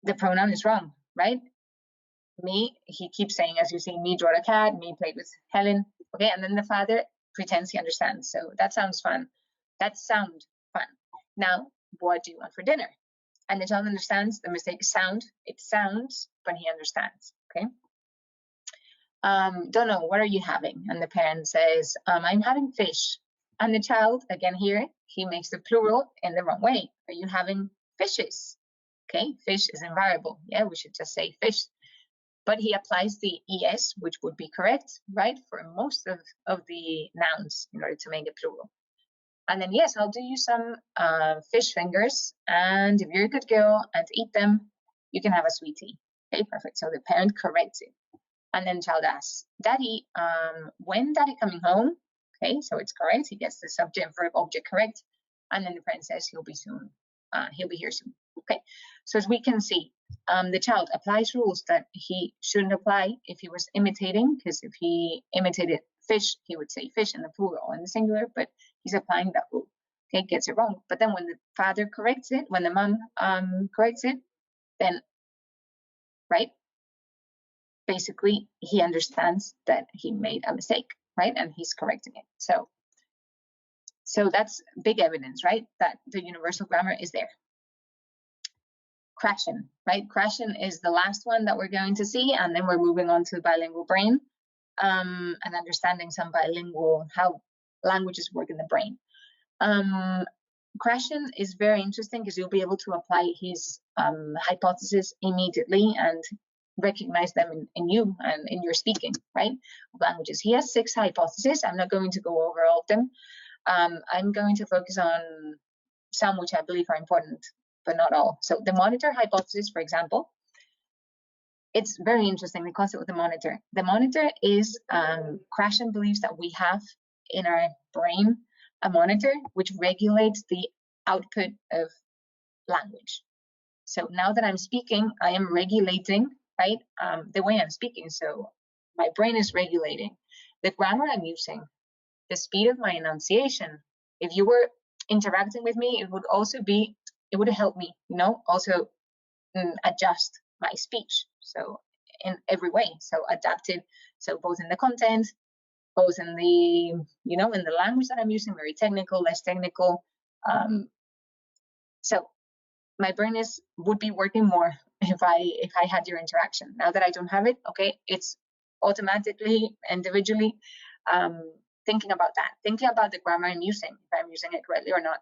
the pronoun is wrong, right? Me, he keeps saying, as you see, me draw a cat, me played with Helen. Okay, and then the father pretends he understands. So that sounds fun. That sounds fun. Now, what do you want for dinner? And the child understands the mistake is sound. It sounds, but he understands. Okay. Don't know, what are you having? And the parent says, I'm having fish. And the child, again here, he makes the plural in the wrong way. Are you having fishes? Okay, fish is invariable. Yeah, we should just say fish. But he applies the es, which would be correct, right, for most of the nouns in order to make it plural. And then, yes, I'll do you some fish fingers. And if you're a good girl and eat them, you can have a sweet tea. Okay, perfect. So the parent corrects it. And then child asks, Daddy, when Daddy coming home? Okay, so it's correct. He gets the subject, verb, object correct. And then the parent says he'll be soon. He'll be here soon. Okay, so as we can see, the child applies rules that he shouldn't apply if he was imitating, because if he imitated fish, he would say fish in the plural or in the singular, but he's applying that rule. Okay, gets it wrong. But then when the father corrects it, when the mom corrects it, then, right, basically he understands that he made a mistake, right, and he's correcting it. So that's big evidence, right, that the universal grammar is there. Crashing, right? Crashing is the last one that we're going to see, and then we're moving on to bilingual brain and understanding some bilingual, how languages work in the brain. Crashing is very interesting because you'll be able to apply his hypothesis immediately, and recognize them in you and in your speaking, right? Languages. He has 6 hypotheses. I'm not going to go over all of them. I'm going to focus on some which I believe are important, but not all. So the monitor hypothesis, for example, it's very interesting, the concept of the monitor. The monitor is Krashen believes that we have in our brain a monitor which regulates the output of language. So now that I'm speaking, I am regulating, right, the way I'm speaking. So my brain is regulating the grammar I'm using, the speed of my enunciation. If you were interacting with me, it would also be, it would help me, you know, also adjust my speech. So in every way, so adaptive, so both in the content, both in the, you know, in the language that I'm using, very technical, less technical. So my brain would be working more if I had your interaction. Now that I don't have it, okay, it's automatically, individually thinking about that, thinking about the grammar I'm using, if I'm using it correctly or not.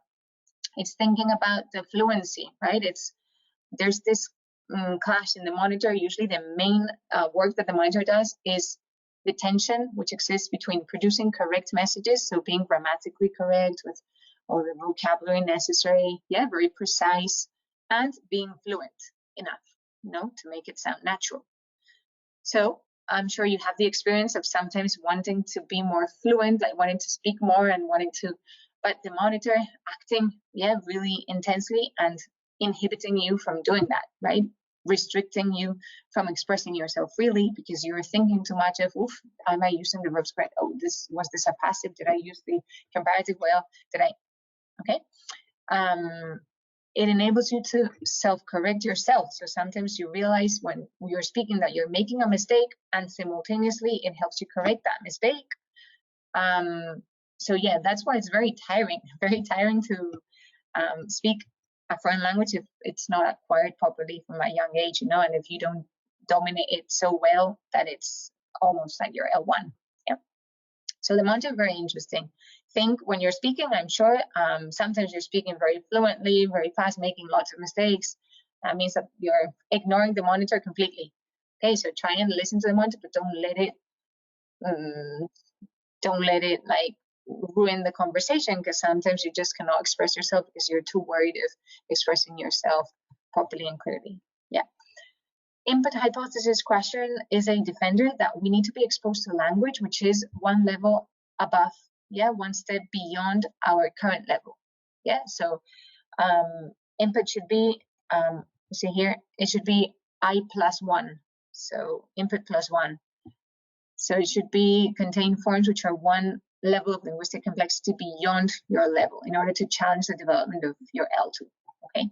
It's thinking about the fluency, right? There's this clash in the monitor. Usually the main work that the monitor does is the tension which exists between producing correct messages, so being grammatically correct with all the vocabulary necessary, yeah, very precise, and being fluent enough, you know, to make it sound natural. So I'm sure you have the experience of sometimes wanting to be more fluent, like wanting to speak more and wanting to, but the monitor acting, yeah, really intensely and inhibiting you from doing that, right? Restricting you from expressing yourself freely because you're thinking too much of, oof, am I using the verbs correct? Oh, was this a passive? Did I use the comparative well? Did I? Okay. It enables you to self-correct yourself. So sometimes you realize when you're speaking that you're making a mistake, and simultaneously it helps you correct that mistake. So yeah, that's why it's very tiring to speak a foreign language if it's not acquired properly from a young age, you know, and if you don't dominate it so well that it's almost like you're L1. Yeah. So the monitor is very interesting. Think when you're speaking, I'm sure sometimes you're speaking very fluently, very fast, making lots of mistakes. That means that you're ignoring the monitor completely. Okay, so try and listen to the monitor, but don't let it like ruin the conversation, because sometimes you just cannot express yourself because you're too worried of expressing yourself properly and clearly. Yeah. Input hypothesis question is a defender that we need to be exposed to language, which is one level above, yeah, one step beyond our current level. Yeah, so input should be, see here, it should be I+1, so input +1. So it should contain forms which are one level of linguistic complexity beyond your level in order to challenge the development of your L2, okay?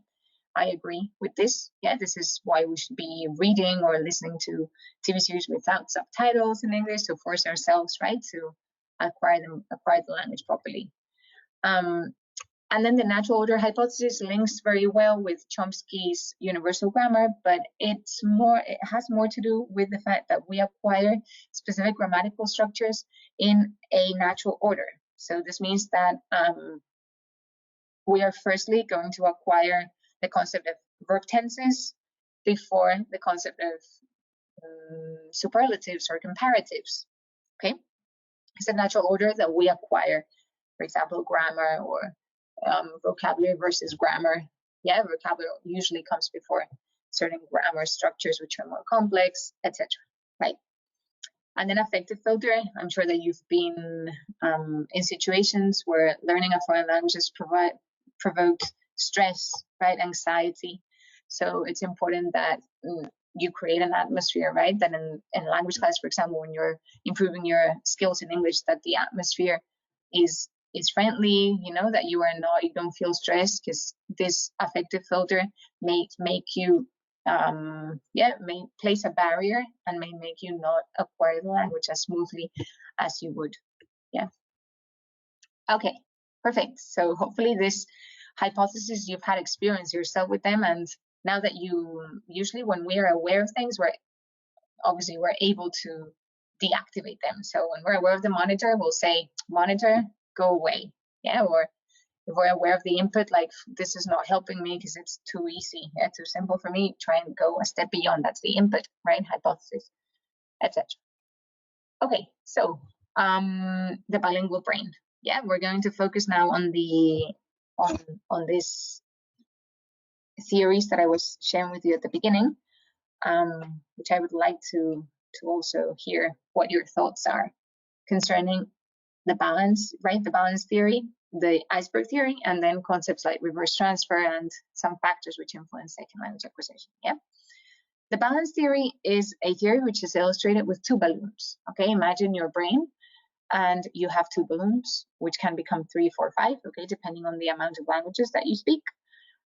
I agree with this. Yeah, this is why we should be reading or listening to TV series without subtitles in English to force ourselves, right, to acquire the language properly. And then the natural order hypothesis links very well with Chomsky's universal grammar, but it has more to do with the fact that we acquire specific grammatical structures in a natural order. So this means that we are firstly going to acquire the concept of verb tenses before the concept of superlatives or comparatives. Okay, it's a natural order that we acquire. For example, grammar or vocabulary versus grammar. Yeah, vocabulary usually comes before certain grammar structures which are more complex, etc. Right? And then affective filter. I'm sure that you've been in situations where learning a foreign language has provoked stress, right, anxiety. So it's important that you create an atmosphere, right, that in language class, for example, when you're improving your skills in English, that the atmosphere is friendly, you know, that you don't feel stressed, because this affective filter may make you may place a barrier and may make you not acquire the language as smoothly as you would. Yeah. Okay, perfect. So hopefully this hypothesis, you've had experience yourself with them, and now that usually when we are aware of things, we're able to deactivate them. So when we're aware of the monitor, we'll say, monitor, go away. Yeah, or if we're aware of the input, like this is not helping me because it's too easy, too simple for me, try and go a step beyond. That's the input, right? Hypothesis, etc. Okay, so the bilingual brain. Yeah, we're going to focus now on the on this theories that I was sharing with you at the beginning, which I would like to also hear what your thoughts are concerning the balance, right? The balance theory, the iceberg theory, and then concepts like reverse transfer and some factors which influence second language acquisition. Yeah. The balance theory is a theory which is illustrated with two balloons. Okay, imagine your brain and you have two balloons, which can become 3, 4, 5, okay, depending on the amount of languages that you speak.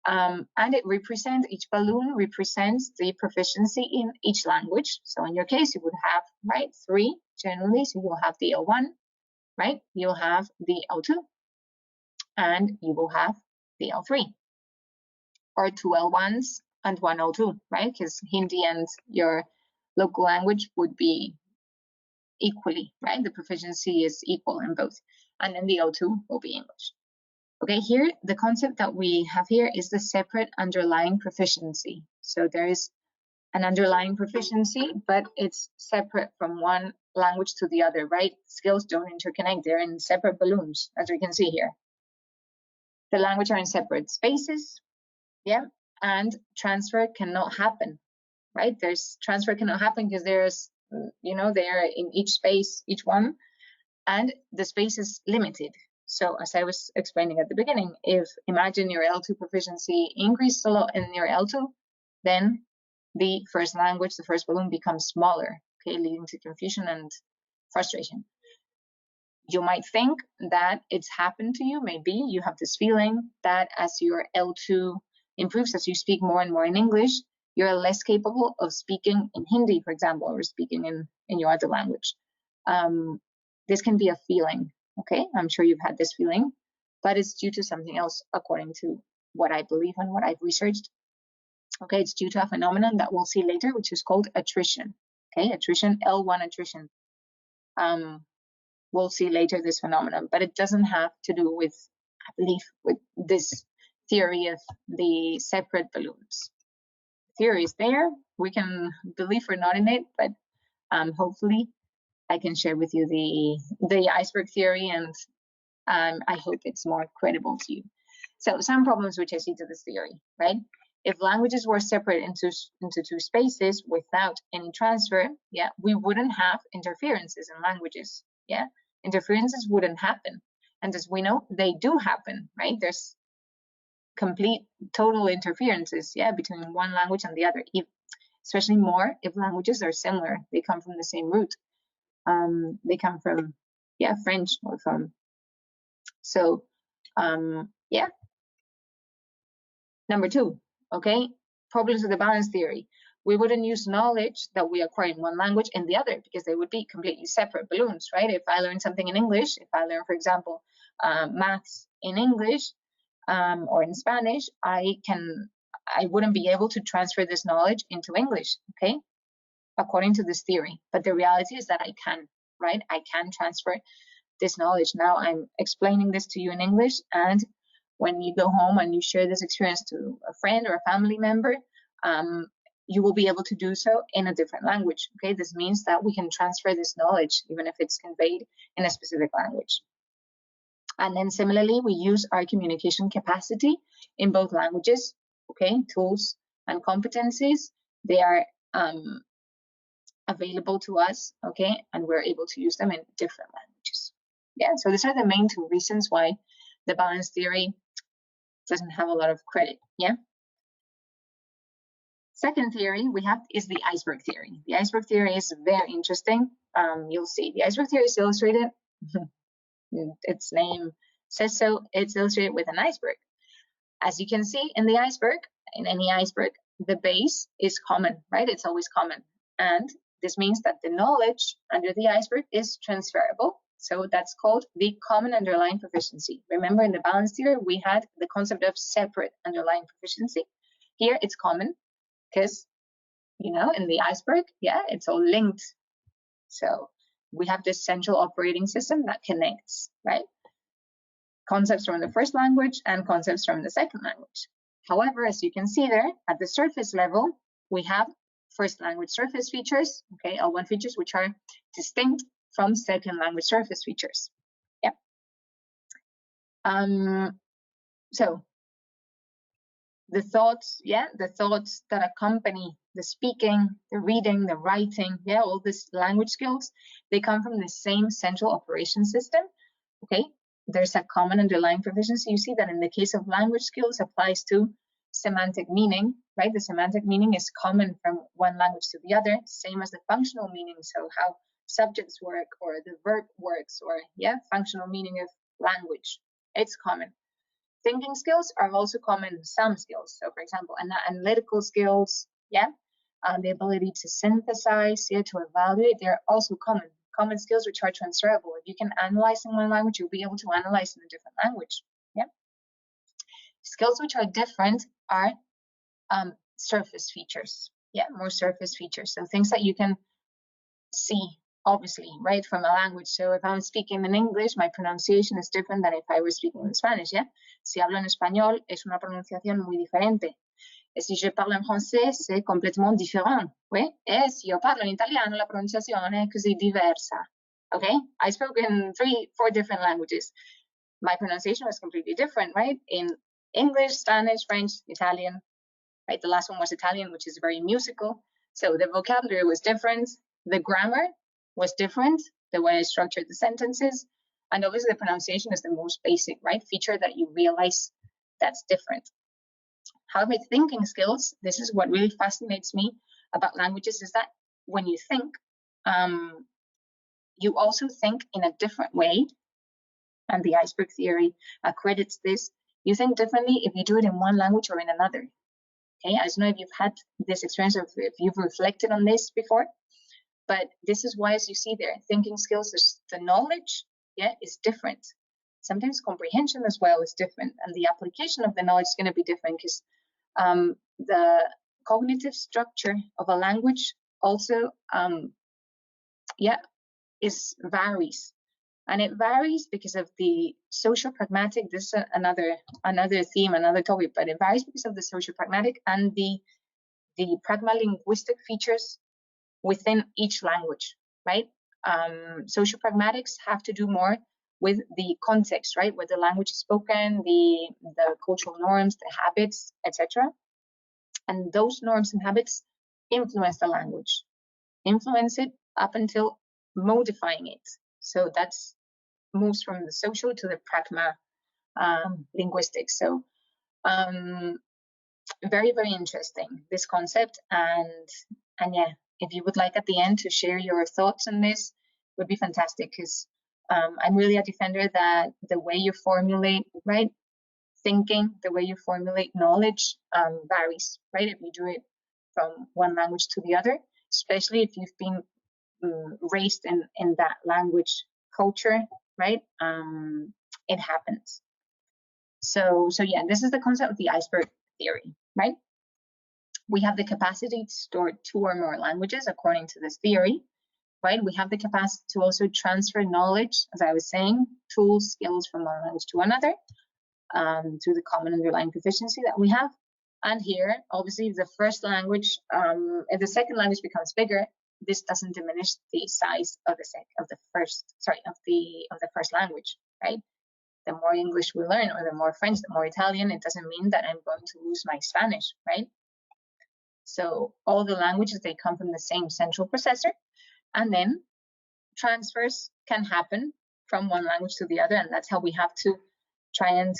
And it represents, each balloon represents the proficiency in each language. So in your case, you would have, right, 3 generally. So you'll have the L1, right? You'll have the L2, and you will have the L3, or 2 L1s and 1 L2, right? Because Hindi and your local language would be equally, right? The proficiency is equal in both. And then the L2 will be English. Okay, here, the concept that we have here is the separate underlying proficiency. So there is an underlying proficiency, but it's separate from one language to the other, right? Skills don't interconnect. They're in separate balloons, as we can see here. The language are in separate spaces, yeah, and transfer cannot happen, right? Transfer cannot happen because there's, you know, they are in each space, each one, and the space is limited. So as I was explaining at the beginning, if imagine your L2 proficiency increased a lot in your L2, then the first language, the first balloon becomes smaller, okay, leading to confusion and frustration. You might think that it's happened to you. Maybe you have this feeling that as your L2 improves, as you speak more and more in English, you're less capable of speaking in Hindi, for example, or speaking in your other language. This can be a feeling, okay? I'm sure you've had this feeling, but it's due to something else, according to what I believe and what I've researched. Okay, it's due to a phenomenon that we'll see later, which is called attrition. Okay, attrition, L1 attrition. We'll see later this phenomenon, but it doesn't have to do with, I believe, with this theory of the separate balloons. The theory is there. We can believe or not in it, but hopefully I can share with you the iceberg theory, and I hope it's more credible to you. So some problems which I see to this theory, right? If languages were separate into two spaces without any transfer, yeah, we wouldn't have interferences in languages, yeah? Interferences wouldn't happen. And as we know, they do happen, right? There's complete, total interferences, yeah, between one language and the other, especially more if languages are similar. They come from the same root. They come from, yeah, French or from, so, yeah. Number 2, okay, problems with the balance theory. We wouldn't use knowledge that we acquire in one language in the other because they would be completely separate balloons, right? If I learn something in English, if I learn, for example, maths in English or in Spanish, I wouldn't be able to transfer this knowledge into English, okay, according to this theory. But the reality is that I can, right? I can transfer this knowledge. Now I'm explaining this to you in English, and when you go home and you share this experience to a friend or a family member, you will be able to do so in a different language, okay? This means that we can transfer this knowledge, even if it's conveyed in a specific language. And then similarly, we use our communication capacity in both languages, okay? Tools and competencies, they are available to us, okay? And we're able to use them in different languages. Yeah, so these are the main 2 reasons why the balance theory doesn't have a lot of credit, yeah? Second theory we have is the iceberg theory. The iceberg theory is very interesting. You'll see the iceberg theory is illustrated, its name says so, it's illustrated with an iceberg. As you can see in the iceberg, in any iceberg, the base is common, right? It's always common. And this means that the knowledge under the iceberg is transferable. So that's called the common underlying proficiency. Remember, in the balance theory, we had the concept of separate underlying proficiency. Here it's common because, you know, in the iceberg, yeah, it's all linked. So we have this central operating system that connects, right? concepts from the first language and concepts from the second language. However, as you can see there, at the surface level, we have first language surface features, okay, L1 features, which are distinct from second language surface features. Yep. So the thoughts, the thoughts that accompany the speaking, the reading, the writing, all these language skills, they come from the same central operation system, okay? There's a common underlying proficiency. You see that in the case of language skills applies to semantic meaning, right? The semantic meaning is common from one language to the other, same as the functional meaning, so how subjects work or the verb works, or functional meaning of language, it's common. Thinking skills are also common, some skills. So for example, analytical skills, the ability to synthesize, to evaluate, they're also common skills which are transferable. If you can analyze in one language, you'll be able to analyze in a different language. Skills which are different are surface features. More surface features. So things that you can see, obviously, right, from a language. So if I'm speaking in English, my pronunciation is different than if I were speaking in Spanish. Si hablo en español, es una pronunciación muy diferente. Et si je parle en français, c'est complètement différent. Oui? Et si io parlo in italiano, la pronunciazione è così diversa. Okay? I spoke in 3-4 different languages. My pronunciation was completely different, right? In English, Spanish, French, Italian, right? The last one was Italian, which is very musical. So the vocabulary was different. The grammar was different, the way I structured the sentences. And obviously the pronunciation is the most basic, right, feature that you realize that's different. However, thinking skills, this is what really fascinates me about languages, is that when you think, you also think in a different way. And the iceberg theory accredits this. You think differently if you do it in one language or in another. Okay, I don't know if you've had this experience or if you've reflected on this before, but this is why, as you see there, thinking skills, the knowledge, is different. Sometimes comprehension as well is different, and the application of the knowledge is going to be different because the cognitive structure of a language also, varies. And it varies because of the social pragmatic, this is another theme, another topic, but it varies because of the social pragmatic and the pragmalinguistic features within each language, right? Social pragmatics have to do more with the context, right? Where the language is spoken, the cultural norms, the habits, etc. And those norms and habits influence the language, influence it up until modifying it. So that's moves from the social to the pragma linguistics. So very, very interesting, this concept. And if you would like at the end to share your thoughts on this, would be fantastic, because I'm really a defender that the way you formulate, right, thinking, the way you formulate knowledge varies, right, if you do it from one language to the other, especially if you've been raised in that language culture, right? It happens. So this is the concept of the iceberg theory, right? We have the capacity to store 2 or more languages according to this theory, right? We have the capacity to also transfer knowledge, as I was saying, tools, skills from one language to another, to the common underlying proficiency that we have. And here, obviously, if the first language, if the second language becomes bigger, this doesn't diminish the size of the first language, right? The more English we learn, or the more French, the more Italian, it doesn't mean that I'm going to lose my Spanish, right? So all the languages, they come from the same central processor, and then transfers can happen from one language to the other, and that's how we have to try and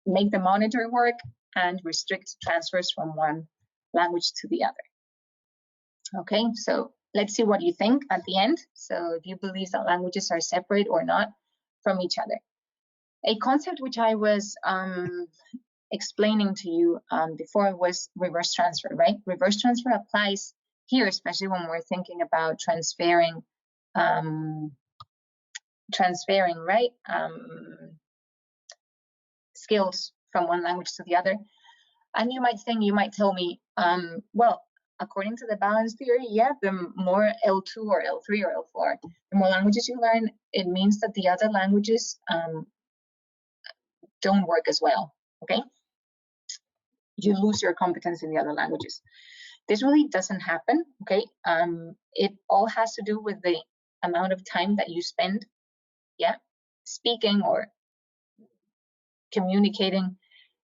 make the monitor work and restrict transfers from one language to the other. Okay, so let's see what you think at the end. So if you believe that languages are separate or not from each other. A concept which I was explaining to you before was reverse transfer, right? Reverse transfer applies here, especially when we're thinking about transferring, right? Skills from one language to the other. And you might tell me, well, according to the balance theory, the more L2 or L3 or L4, the more languages you learn, it means that the other languages don't work as well, okay? You lose your competence in the other languages. This really doesn't happen, okay? It all has to do with the amount of time that you spend, yeah, speaking or communicating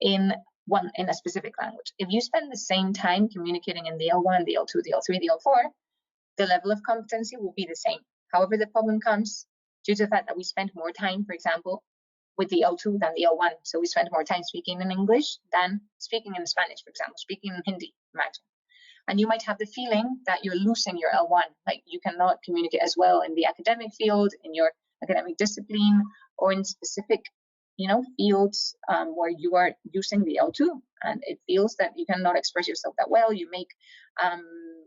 in a specific language. If you spend the same time communicating in the L1, the L2, the L3, the L4, the level of competency will be the same. However, the problem comes due to the fact that we spend more time, for example, with the L2 than the L1. So we spend more time speaking in English than speaking in Spanish, for example, speaking in Hindi, imagine. And you might have the feeling that you're losing your L1, like you cannot communicate as well in the academic field, in your academic discipline, or in specific, fields where you are using the L2, and it feels that you cannot express yourself that well. You make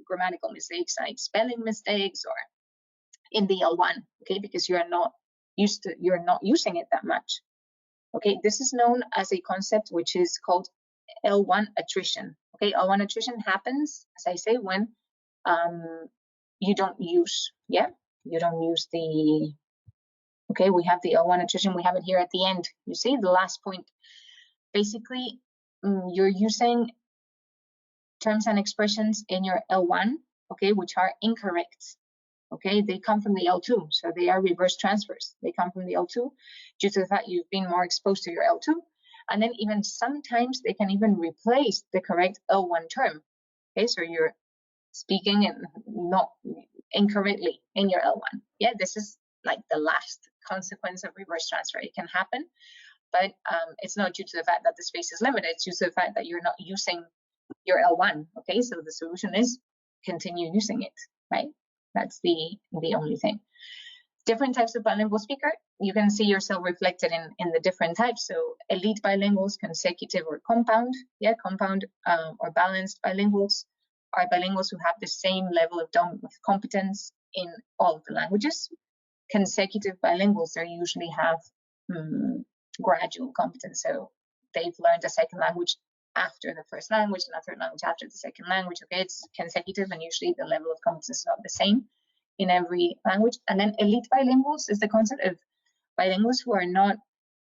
grammatical mistakes, like spelling mistakes, or in the L1, okay, because you're not using it that much. Okay, this is known as a concept which is called L1 attrition. Okay, L1 attrition happens, as I say, when you don't use the, okay, we have the L1 attrition, we have it here at the end. You see the last point. Basically, you're using terms and expressions in your L1, okay, which are incorrect. Okay, they come from the L2, so they are reverse transfers. They come from the L2 due to the fact you've been more exposed to your L2. And then even sometimes they can even replace the correct L1 term. Okay, so you're speaking and not incorrectly in your L1. Yeah, this is like the last consequence of reverse transfer. It can happen, but it's not due to the fact that the space is limited. It's due to the fact that you're not using your L1. Okay, so the solution is continue using it, right? That's the only thing. Different types of bilingual speaker, you can see yourself reflected in the different types. So elite bilinguals, consecutive or compound. Yeah, compound or balanced bilinguals are bilinguals who have the same level of competence in all of the languages. Consecutive bilinguals, they usually have gradual competence. So they've learned a second language after the first language and a third language after the second language. Okay, it's consecutive, and usually the level of competence is not the same in every language. And then elite bilinguals is the concept of bilinguals who are not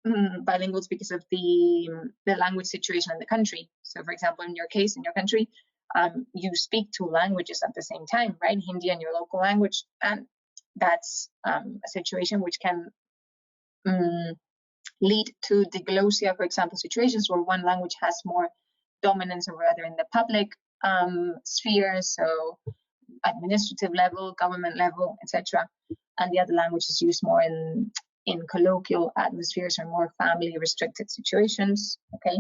bilinguals because of the language situation in the country. So for example, in your case, in your country, you speak two languages at the same time, right? Hindi and your local language, and that's a situation which can lead to diglossia, for example, situations where one language has more dominance or rather in the public sphere, so administrative level, government level, etc., and the other language is used more in colloquial atmospheres or more family restricted situations. Okay,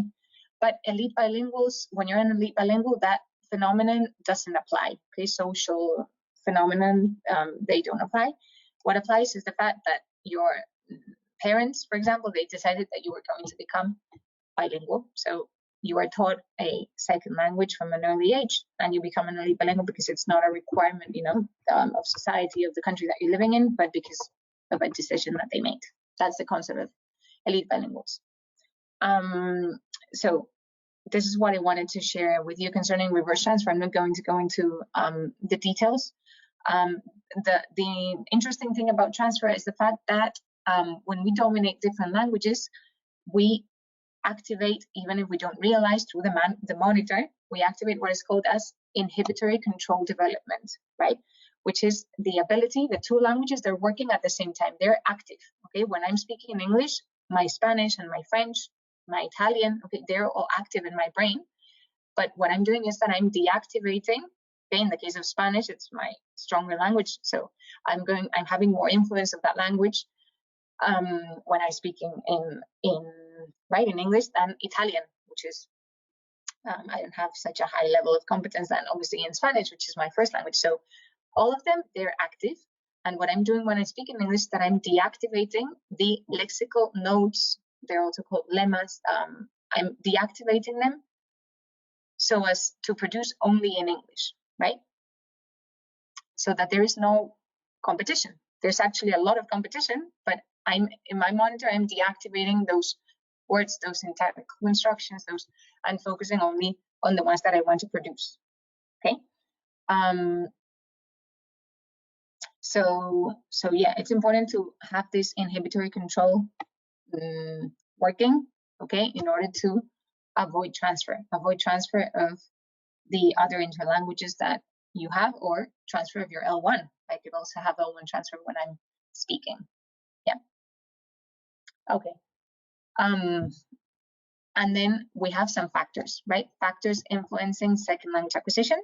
but elite bilinguals, when you're an elite bilingual, that phenomenon doesn't apply. Okay, social phenomenon, they don't apply. What applies is the fact that your parents, for example, they decided that you were going to become bilingual, so you are taught a second language from an early age, and you become an elite bilingual because it's not a requirement, of society, of the country that you're living in, but because of a decision that they made. That's the concept of elite bilinguals. So this is what I wanted to share with you concerning reverse transfer. I'm not going to go into the details. The interesting thing about transfer is the fact that when we dominate different languages, we activate, even if we don't realize through the monitor, we activate what is called as inhibitory control development, right? Which is the ability, the two languages, they're working at the same time. They're active, okay? When I'm speaking in English, my Spanish and my French, my Italian, okay, they're all active in my brain. But what I'm doing is that I'm deactivating, okay? In the case of Spanish, it's my stronger language. So I'm having more influence of that language when I speak in English than Italian, which is I don't have such a high level of competence than obviously in Spanish, which is my first language. So all of them, they're active. And what I'm doing when I speak in English is that I'm deactivating the lexical nodes. They're also called lemmas. I'm deactivating them so as to produce only in English, right? So that there is no competition. There's actually a lot of competition, but in my monitor, I'm deactivating those words, those syntactic constructions, and focusing only on the ones that I want to produce. Okay. So yeah, it's important to have this inhibitory control working okay, in order to avoid transfer of the other interlanguages that you have, or transfer of your L1. I could also have L1 transfer when I'm speaking. Yeah. Okay. And then we have some factors, right? Factors influencing second language acquisition.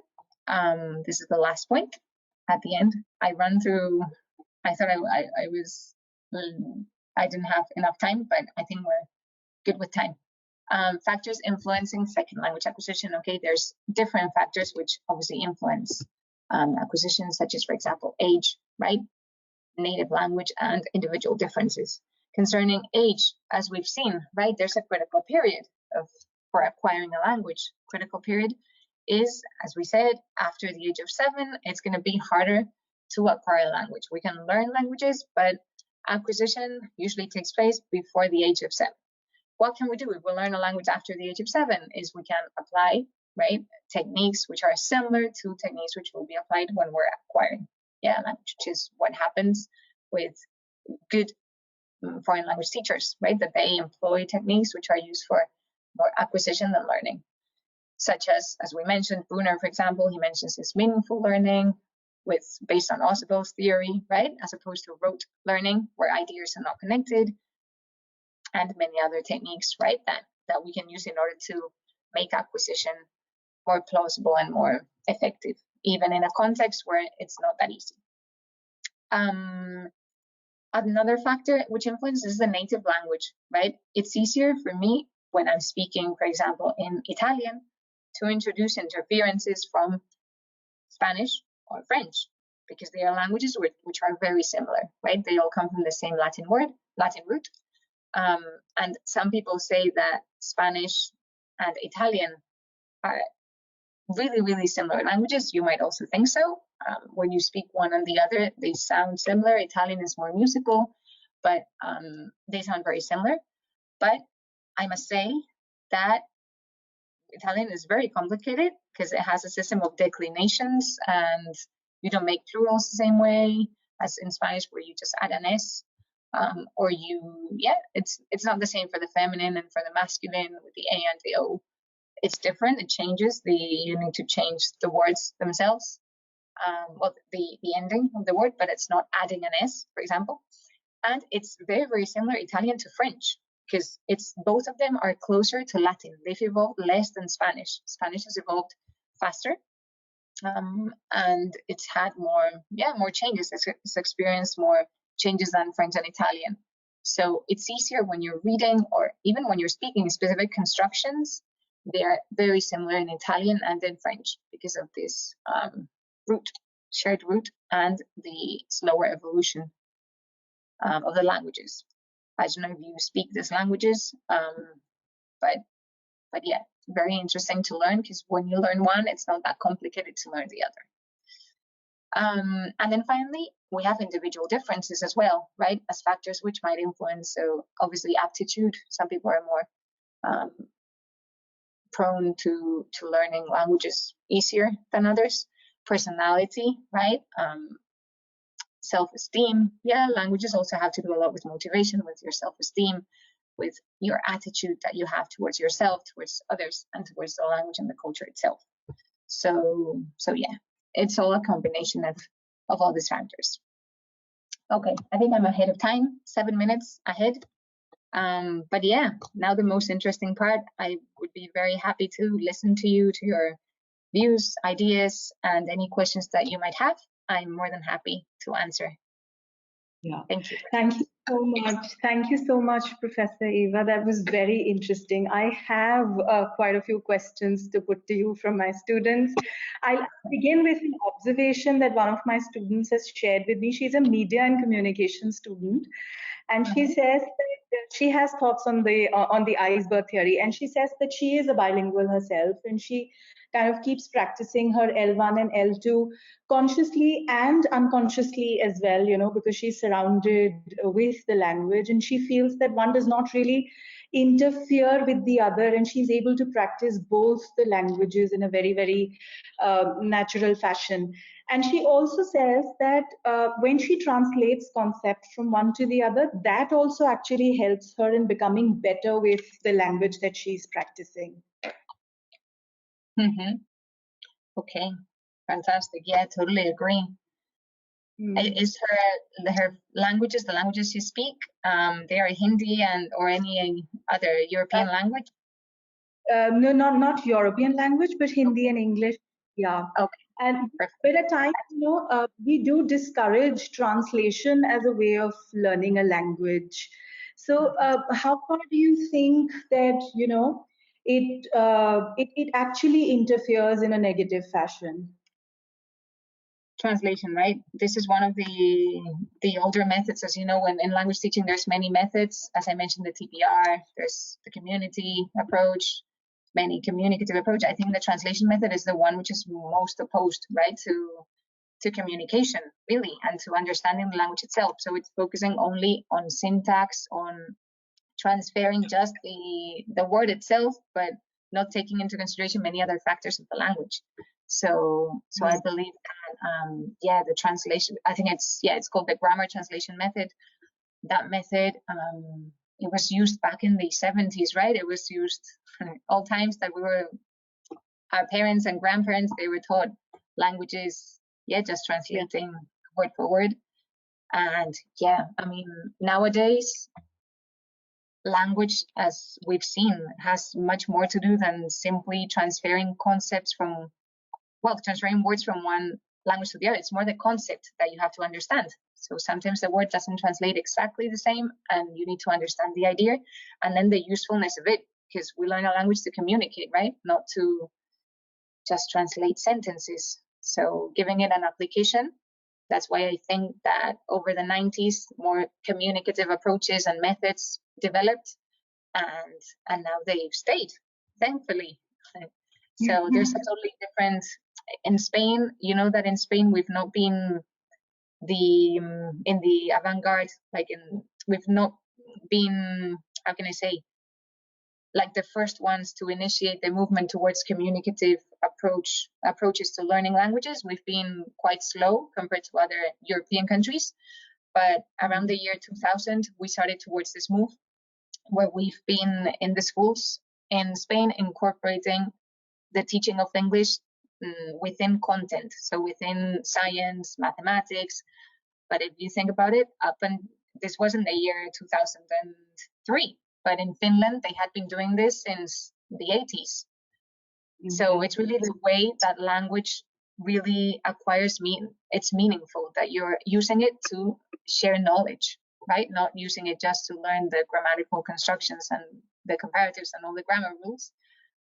This is the last point. At the end, I run through. I thought I didn't have enough time, but I think we're good with time. Factors influencing second language acquisition. Okay, there's different factors which obviously influence acquisition, such as, for example, age, right? Native language and individual differences. Concerning age, as we've seen, right, there's a critical period for acquiring a language. Critical period is, as we said, after the age of 7, it's going to be harder to acquire a language. We can learn languages, but acquisition usually takes place before the age of 7. What can we do if we learn a language after the age of 7? Is we can apply, right, techniques which are similar to techniques which will be applied when we're acquiring language, which is what happens with good foreign language teachers, right? That they employ techniques which are used for more acquisition than learning, such as we mentioned, Brunner, for example, he mentions this meaningful learning based on Ausubel's theory, right? As opposed to rote learning, where ideas are not connected, and many other techniques, right, that we can use in order to make acquisition more plausible and more effective, even in a context where it's not that easy. Another factor which influences the native language, right? It's easier for me when I'm speaking, for example, in Italian, to introduce interferences from Spanish or French, because they are languages which are very similar, right? They all come from the same Latin root. And some people say that Spanish and Italian are really, really similar languages. You might also think so. When you speak one and the other, they sound similar. Italian is more musical, but they sound very similar. But I must say that Italian is very complicated because it has a system of declinations, and you don't make plurals the same way as in Spanish, where you just add an S. Or it's not the same for the feminine and for the masculine with the A and the O. It's different. It changes. You need to change the words themselves, the ending of the word, but it's not adding an S, for example. And it's very, very similar Italian to French, because both of them are closer to Latin. They've evolved less than Spanish. Spanish has evolved faster, and it's had more changes. It's experienced more changes than French and Italian. So it's easier when you're reading, or even when you're speaking specific constructions. They are very similar in Italian and in French because of this shared root, and the slower evolution of the languages. I don't know if you speak these languages, but yeah, very interesting to learn, because when you learn one, it's not that complicated to learn the other. And then finally, we have individual differences as well, right, as factors which might influence. So obviously aptitude. Some people are more prone to learning languages easier than others. Personality, right? Self-esteem. Yeah, languages also have to do a lot with motivation, with your self-esteem, with your attitude that you have towards yourself, towards others, and towards the language and the culture itself. So yeah, it's all a combination of all these factors. Okay, I think I'm ahead of time, 7 minutes ahead. But yeah, now the most interesting part. I would be very happy to listen to you, to your views, ideas, and any questions that you might have. I'm more than happy to answer. Yeah. Thank you. Thank you so much. Thank you so much, Professor Eva. That was very interesting. I have quite a few questions to put to you from my students. I'll begin with an observation that one of my students has shared with me. She's a media and communication student, and she says that she has thoughts on the iceberg theory, and she says that she is a bilingual herself, and she kind of keeps practicing her L1 and L2 consciously and unconsciously as well, because she's surrounded with the language, and she feels that one does not really interfere with the other, and she's able to practice both the languages in a very, very natural fashion. And she also says that when she translates concepts from one to the other, that also actually helps her in becoming better with the language that she's practicing. Mm-hmm. Okay, fantastic. Yeah, totally agree. Is her languages, the languages you speak, they are Hindi or any other European language? No, not European language, but Hindi and English. Yeah. Okay. And but at times, we do discourage translation as a way of learning a language. So, how far do you think that it actually interferes in a negative fashion? Translation, right? This is one of the older methods, as you know. In language teaching, there's many methods. As I mentioned, the TPR. There's the community approach, many communicative approach. I think the translation method is the one which is most opposed, right, to communication, really, and to understanding the language itself. So it's focusing only on syntax, on transferring just the word itself, but not taking into consideration many other factors of the language. So I believe that the translation, I think it's called the grammar translation method. That method, it was used back in the 70s, right? It was used all times that our parents and grandparents, they were taught languages, just translating word for word. And I mean, nowadays, language, as we've seen, has much more to do than simply transferring transferring words from one language to the other. It's more the concept that you have to understand. So sometimes the word doesn't translate exactly the same, and you need to understand the idea and then the usefulness of it, because we learn a language to communicate, right? Not to just translate sentences. So giving it an application. That's why I think that over the 90s, more communicative approaches and methods developed, and now they've stayed, thankfully. So there's a totally different. In Spain, you know that in Spain we've not been in the avant-garde, we've not been, how can I say, like the first ones to initiate the movement towards communicative approaches to learning languages. We've been quite slow compared to other European countries, but around the year 2000 we started towards this move, where we've been in the schools in Spain incorporating the teaching of English within content, so within science, mathematics. But if you think about it, this wasn't the year 2003, but in Finland they had been doing this since the 80s. So it's really the way that language really acquires it's meaningful, that you're using it to share knowledge, right? Not using it just to learn the grammatical constructions and the comparatives and all the grammar rules,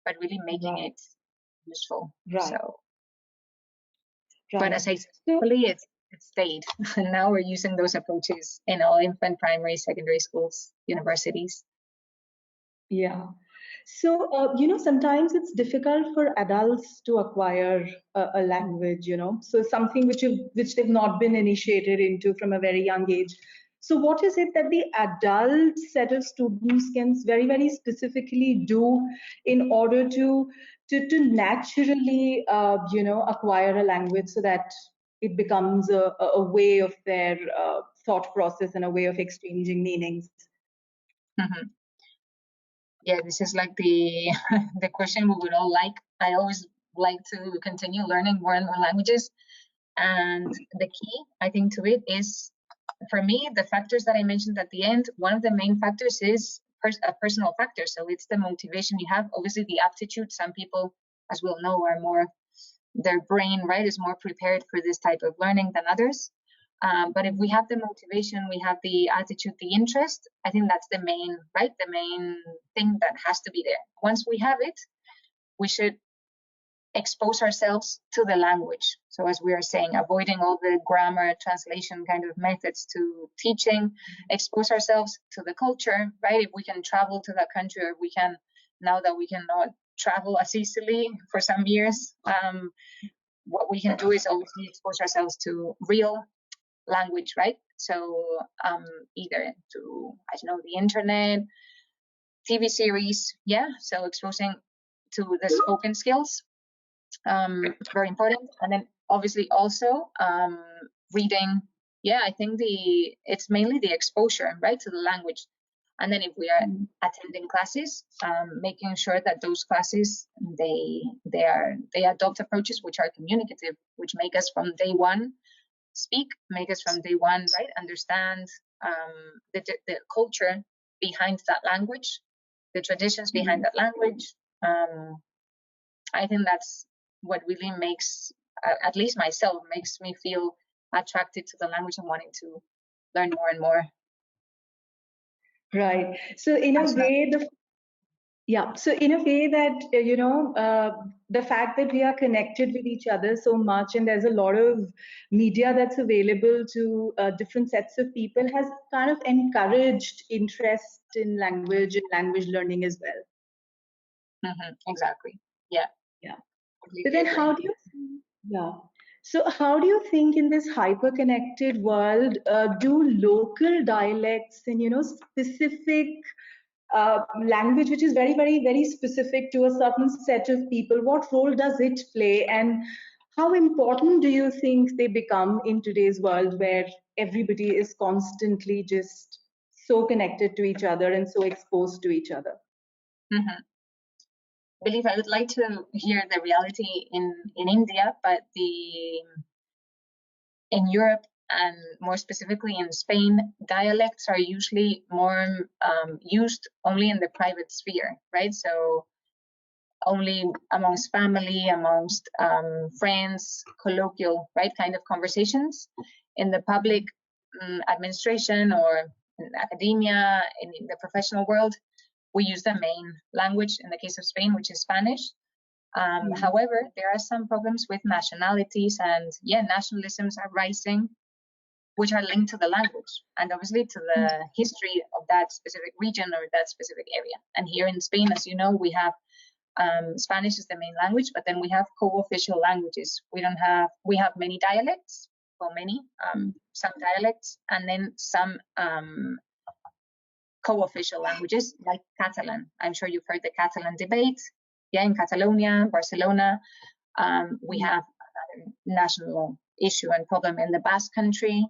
but really making it useful. Right. So, but as I said, it stayed. And now we're using those approaches in all infant, primary, secondary schools, universities. Yeah. So, sometimes it's difficult for adults to acquire a language, so something which they've not been initiated into from a very young age. So what is it that the adult set of students can very, very specifically do in order to naturally, acquire a language so that it becomes a way of their thought process and a way of exchanging meanings? Mm-hmm. Yeah, this is like the question we would all like. I always like to continue learning more and more languages. And the key, I think, to it is, for me, the factors that I mentioned at the end, one of the main factors is a personal factor. So it's the motivation you have. Obviously, the aptitude. Some people, as we'll know, are more, their brain, right, is more prepared for this type of learning than others. But if we have the motivation, we have the attitude, the interest, I think that's the main thing that has to be there. Once we have it, we should expose ourselves to the language. So as we are saying, avoiding all the grammar translation kind of methods to teaching, expose ourselves to the culture, right? If we can travel to that country, or we can now that we cannot travel as easily for some years, what we can do is obviously expose ourselves to real language, right? So either through, I don't know, the internet, TV series, yeah, so exposing to the spoken skills, very important. And then obviously also reading, yeah, I think it's mainly the exposure, right, to the language. And then if we are attending classes, making sure that those classes, they adopt approaches which are communicative, which make us from day one speak, make us from day one, right, understand the culture behind that language, the traditions behind that language. I think that's what really makes, at least myself, makes me feel attracted to the language and wanting to learn more and more. Right. So in a way, so in a way that, the fact that we are connected with each other so much and there's a lot of media that's available to different sets of people has kind of encouraged interest in language and language learning as well. Exactly. Yeah. Yeah. But then so how do you think in this hyper-connected world, do local dialects and, specific language, which is very, very, very specific to a certain set of people, what role does it play? And how important do you think they become in today's world where everybody is constantly just so connected to each other and so exposed to each other? I believe I would like to hear the reality in India, but in Europe and more specifically in Spain, dialects are usually more used only in the private sphere, right? So only amongst family, amongst friends, colloquial, right, kind of conversations. In the public administration or in academia, in the professional world, we use the main language in the case of Spain, which is Spanish. However, there are some problems with nationalities, and nationalisms are rising, which are linked to the language and obviously to the history of that specific region or that specific area. And here in Spain, as you know, we have Spanish is the main language, but then we have co-official languages. We have many dialects, some dialects, and then some co-official languages like Catalan. I'm sure you've heard the Catalan debate. Yeah, in Catalonia, Barcelona, we have another national issue and problem in the Basque Country,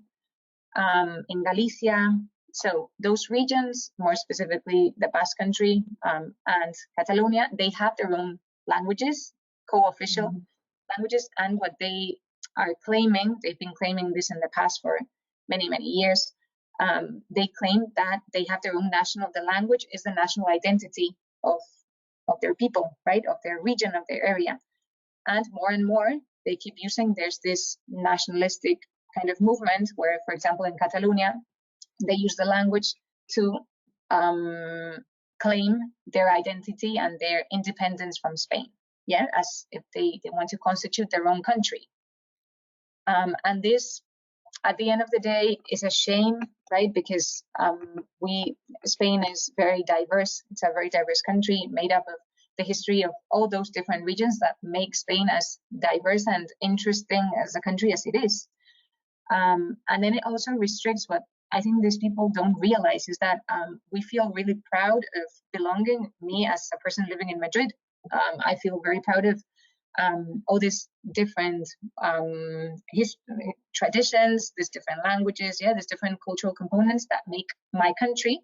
in Galicia. So those regions, more specifically the Basque Country and Catalonia, they have their own languages, co-official languages, and what they are claiming, they've been claiming this in the past for many, many years, they claim that they have their own the language is the national identity of their people, right, of their region, of their area. And more, they keep using, there's this nationalistic kind of movement where, for example, in Catalonia, they use the language to claim their identity and their independence from Spain, as if they want to constitute their own country. And this, at the end of the day, is a shame, right? Because Spain is very diverse. It's a very diverse country made up of the history of all those different regions that make Spain as diverse and interesting as a country as it is. And then it also restricts what I think these people don't realize is that we feel really proud of belonging. Me as a person living in Madrid, I feel very proud of all these different traditions, these different languages, these different cultural components that make my country.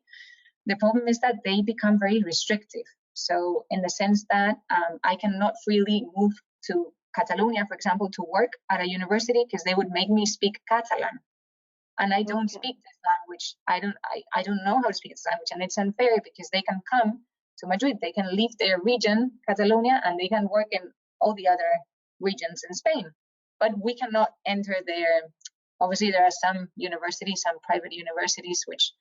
The problem is that they become very restrictive. So in the sense that I cannot freely move to Catalonia, for example, to work at a university because they would make me speak Catalan. And I don't speak this language. I don't know how to speak this language. And it's unfair because they can come to Madrid, they can leave their region, Catalonia, and they can work in all the other regions in Spain. But we cannot enter there. Obviously, there are some universities, some private universities, which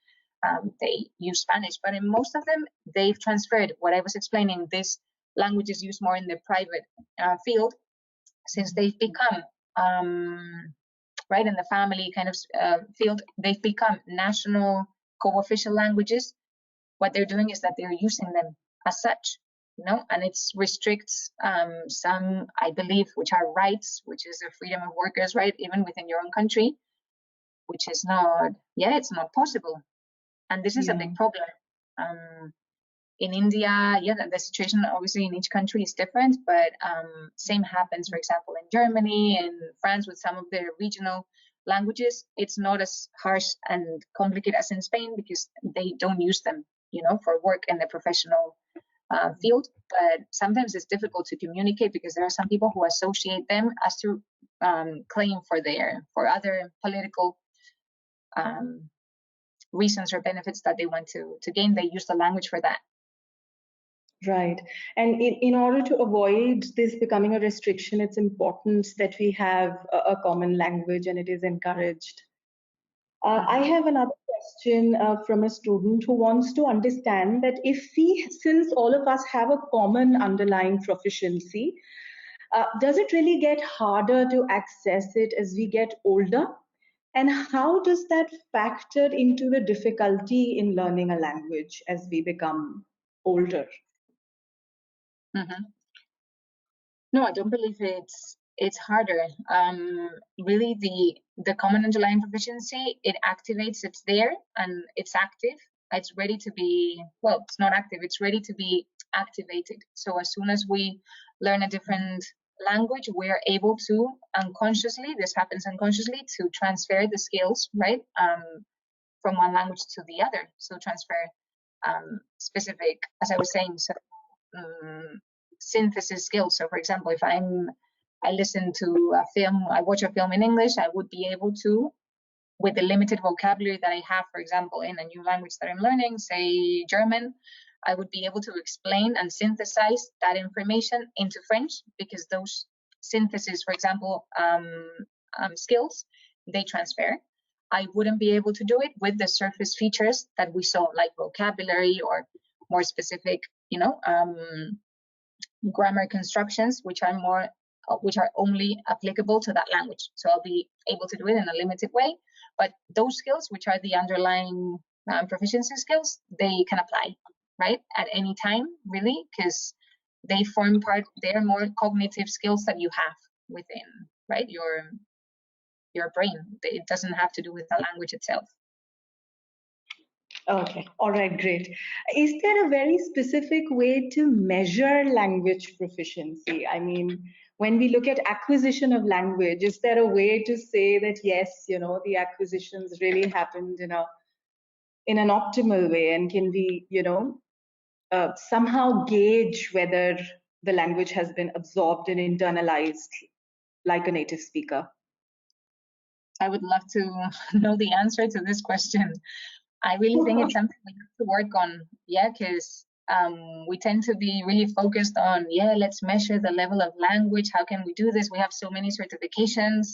they use Spanish. But in most of them, they've transferred what I was explaining. This language is used more in the private field since they've become, right, in the family kind of field, they've become national co-official languages. What they're doing is that they're using them as such. and it restricts some, I believe, which are rights, which is the freedom of workers, right, even within your own country, which is not, it's not possible. And this is a big problem. In India, the situation obviously in each country is different, but same happens, for example, in Germany and France with some of their regional languages. It's not as harsh and complicated as in Spain because they don't use them, for work in the professional field. But sometimes it's difficult to communicate because there are some people who associate them as to claim for other political reasons or benefits that they want to gain. They use the language for that. Right. And in order to avoid this becoming a restriction, it's important that we have a common language, and it is encouraged. I have another question from a student who wants to understand that since all of us have a common underlying proficiency, does it really get harder to access it as we get older? And how does that factor into the difficulty in learning a language as we become older? No, I don't believe it's harder. Really, the common underlying proficiency, it activates, it's there, and it's active. It's ready to be, it's not active, it's ready to be activated. So as soon as we learn a different language, we're able to unconsciously, this happens unconsciously, to transfer the skills, right, from one language to the other. So transfer specific, as I was saying, so synthesis skills. So for example, if I listen to a film, I watch a film in English, I would be able to, with the limited vocabulary that I have, for example, in a new language that I'm learning, say German, I would be able to explain and synthesize that information into French, because those synthesis, for example, skills, they transfer. I wouldn't be able to do it with the surface features that we saw, like vocabulary or more specific, grammar constructions, which are only applicable to that language. So I'll be able to do it in a limited way. But those skills, which are the underlying proficiency skills, they can apply, right, at any time, really, because they form part. They are more cognitive skills that you have within, right, your brain. It doesn't have to do with the language itself. Okay, all right, great. Is there a very specific way to measure language proficiency? I mean, when we look at acquisition of language, is there a way to say that, yes, the acquisitions really happened in an optimal way, and can we, somehow gauge whether the language has been absorbed and internalized like a native speaker? I would love to know the answer to this question. I really think it's something we have to work on, because we tend to be really focused on, let's measure the level of language. How can we do this? We have so many certifications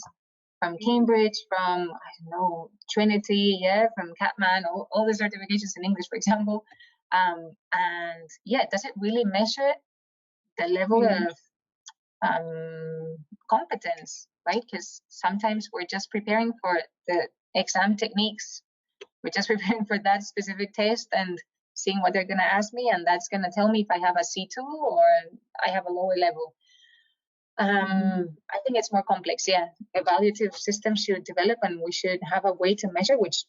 from Cambridge, from, I don't know, Trinity, from Catman, all the certifications in English, for example. And does it really measure the level of competence, right? Because sometimes we're just preparing for the exam techniques. We're just preparing for that specific test and seeing what they're going to ask me, and that's going to tell me if I have a C2 or I have a lower level. I think it's more complex. Evaluative systems should develop, and we should have a way to measure, which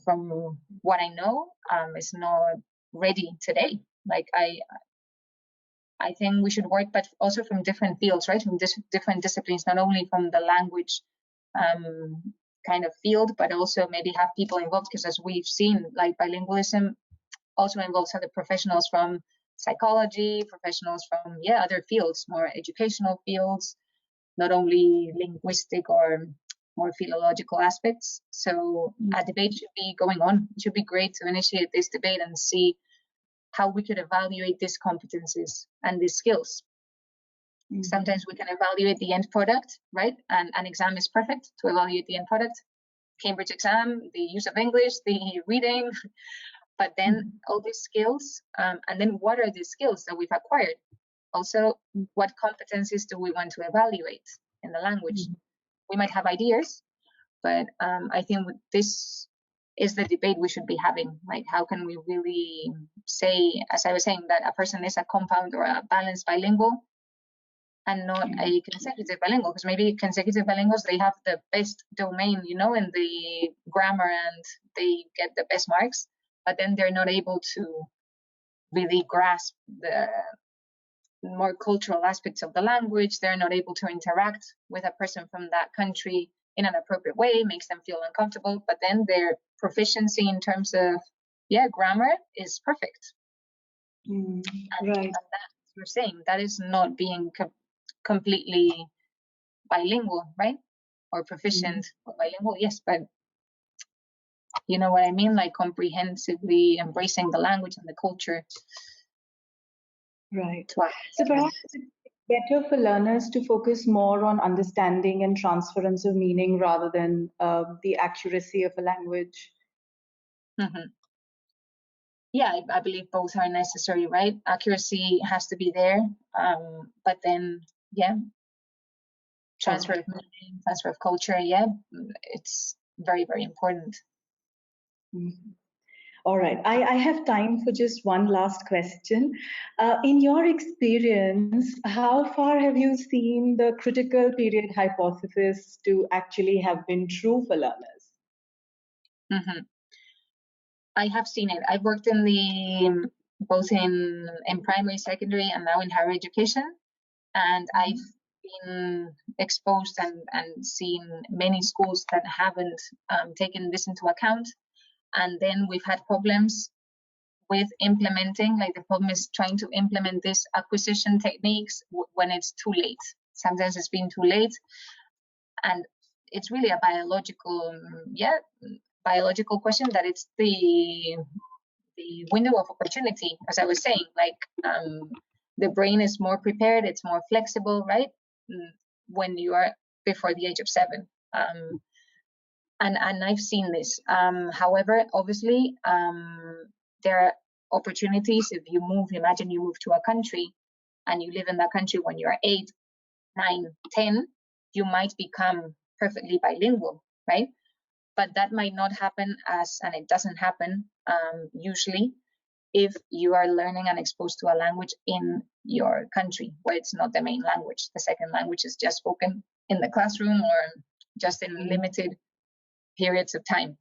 from what I know is not ready today. Like I think we should work, but also from different fields, right? From different disciplines, not only from the language kind of field, but also maybe have people involved, because as we've seen, like bilingualism also involves other professionals from psychology, professionals from other fields, more educational fields, not only linguistic or more philological aspects. So a debate should be going on. It should be great to initiate this debate and see how we could evaluate these competencies and these skills. Sometimes we can evaluate the end product, right? And an exam is perfect to evaluate the end product. Cambridge exam, the use of English, the reading, but then all these skills, and then what are the skills that we've acquired? Also, what competencies do we want to evaluate in the language? We might have ideas, but I think with this is the debate we should be having. Like, how can we really say, as I was saying, that a person is a compound or a balanced bilingual and not a consecutive bilingual? Because maybe consecutive bilinguals, they have the best domain, you know, in the grammar, and they get the best marks, but then they're not able to really grasp the more cultural aspects of the language. They're not able to interact with a person from that country in an appropriate way, makes them feel uncomfortable, but then their proficiency in terms of grammar is perfect. Right. And that, you're saying, that is not being completely bilingual, right? Or proficient or bilingual, yes, but you know what I mean, like comprehensively embracing the language and the culture. Right. So perhaps it's better for learners to focus more on understanding and transference of meaning rather than the accuracy of a language. Yeah, I believe both are necessary, right? Accuracy has to be there, but then, transfer of meaning, transfer of culture, it's very, very important. All right, I have time for just one last question. In your experience, how far have you seen the critical period hypothesis to actually have been true for learners? I have seen it. I've worked in the both in primary, secondary, and now in higher education, and I've been exposed and seen many schools that haven't taken this into account, and then we've had problems with implementing. Like, the problem is trying to implement this acquisition techniques when it's too late. Sometimes it's been too late, and it's really a biological question, that it's the window of opportunity, as I was saying. Like, the brain is more prepared, it's more flexible, right, when you are before the age of 7. And I've seen this. However, obviously, there are opportunities if you move. Imagine you move to a country and you live in that country when you are 8, 9, 10, you might become perfectly bilingual, right? But that might not happen and it doesn't happen usually, if you are learning and exposed to a language in your country where it's not the main language. The second language is just spoken in the classroom or just in limited periods of time.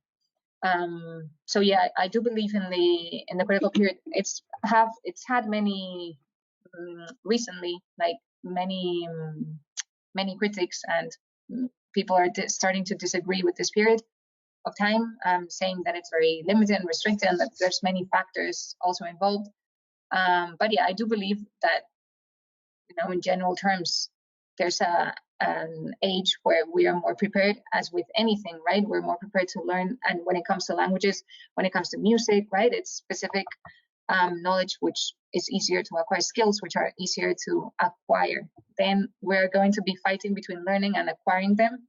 So yeah, I do believe in the critical period. It's had many recently, like many critics and people are starting to disagree with this period of time, saying that it's very limited and restricted, and that there's many factors also involved. But yeah, I do believe that, you know, in general terms, there's an age where we are more prepared, as with anything, right? We're more prepared to learn, and when it comes to languages, when it comes to music, right, it's specific knowledge which is easier to acquire, skills which are easier to acquire. Then we're going to be fighting between learning and acquiring them,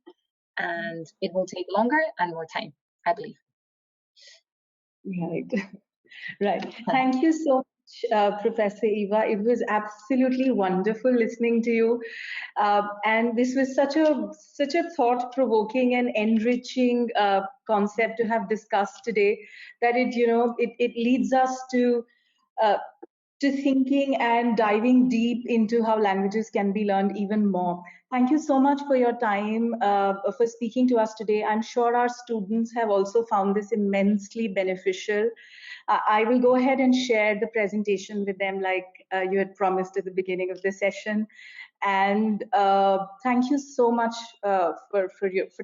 and it will take longer and more time, I believe. Right. Thank you so much, Professor Eva. It was absolutely wonderful listening to you, and this was such a thought-provoking and enriching concept to have discussed today, that it leads us to thinking and diving deep into how languages can be learned even more. Thank you so much for your time, for speaking to us today. I'm sure our students have also found this immensely beneficial. I will go ahead and share the presentation with them, like you had promised at the beginning of the session. And thank you so much for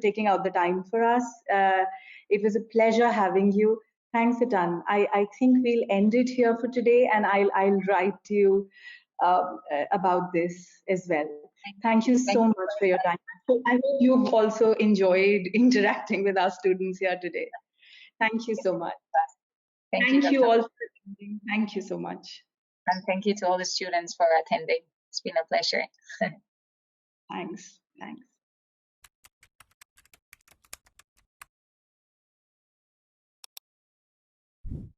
taking out the time for us. It was a pleasure having you. Thanks a ton. I think we'll end it here for today, and I'll write to you about this as well. Thank you so much for your time. I hope you've also enjoyed interacting with our students here today. Thank you so much. Thank you all for attending. Thank you so much. And thank you to all the students for attending. It's been a pleasure. Thanks.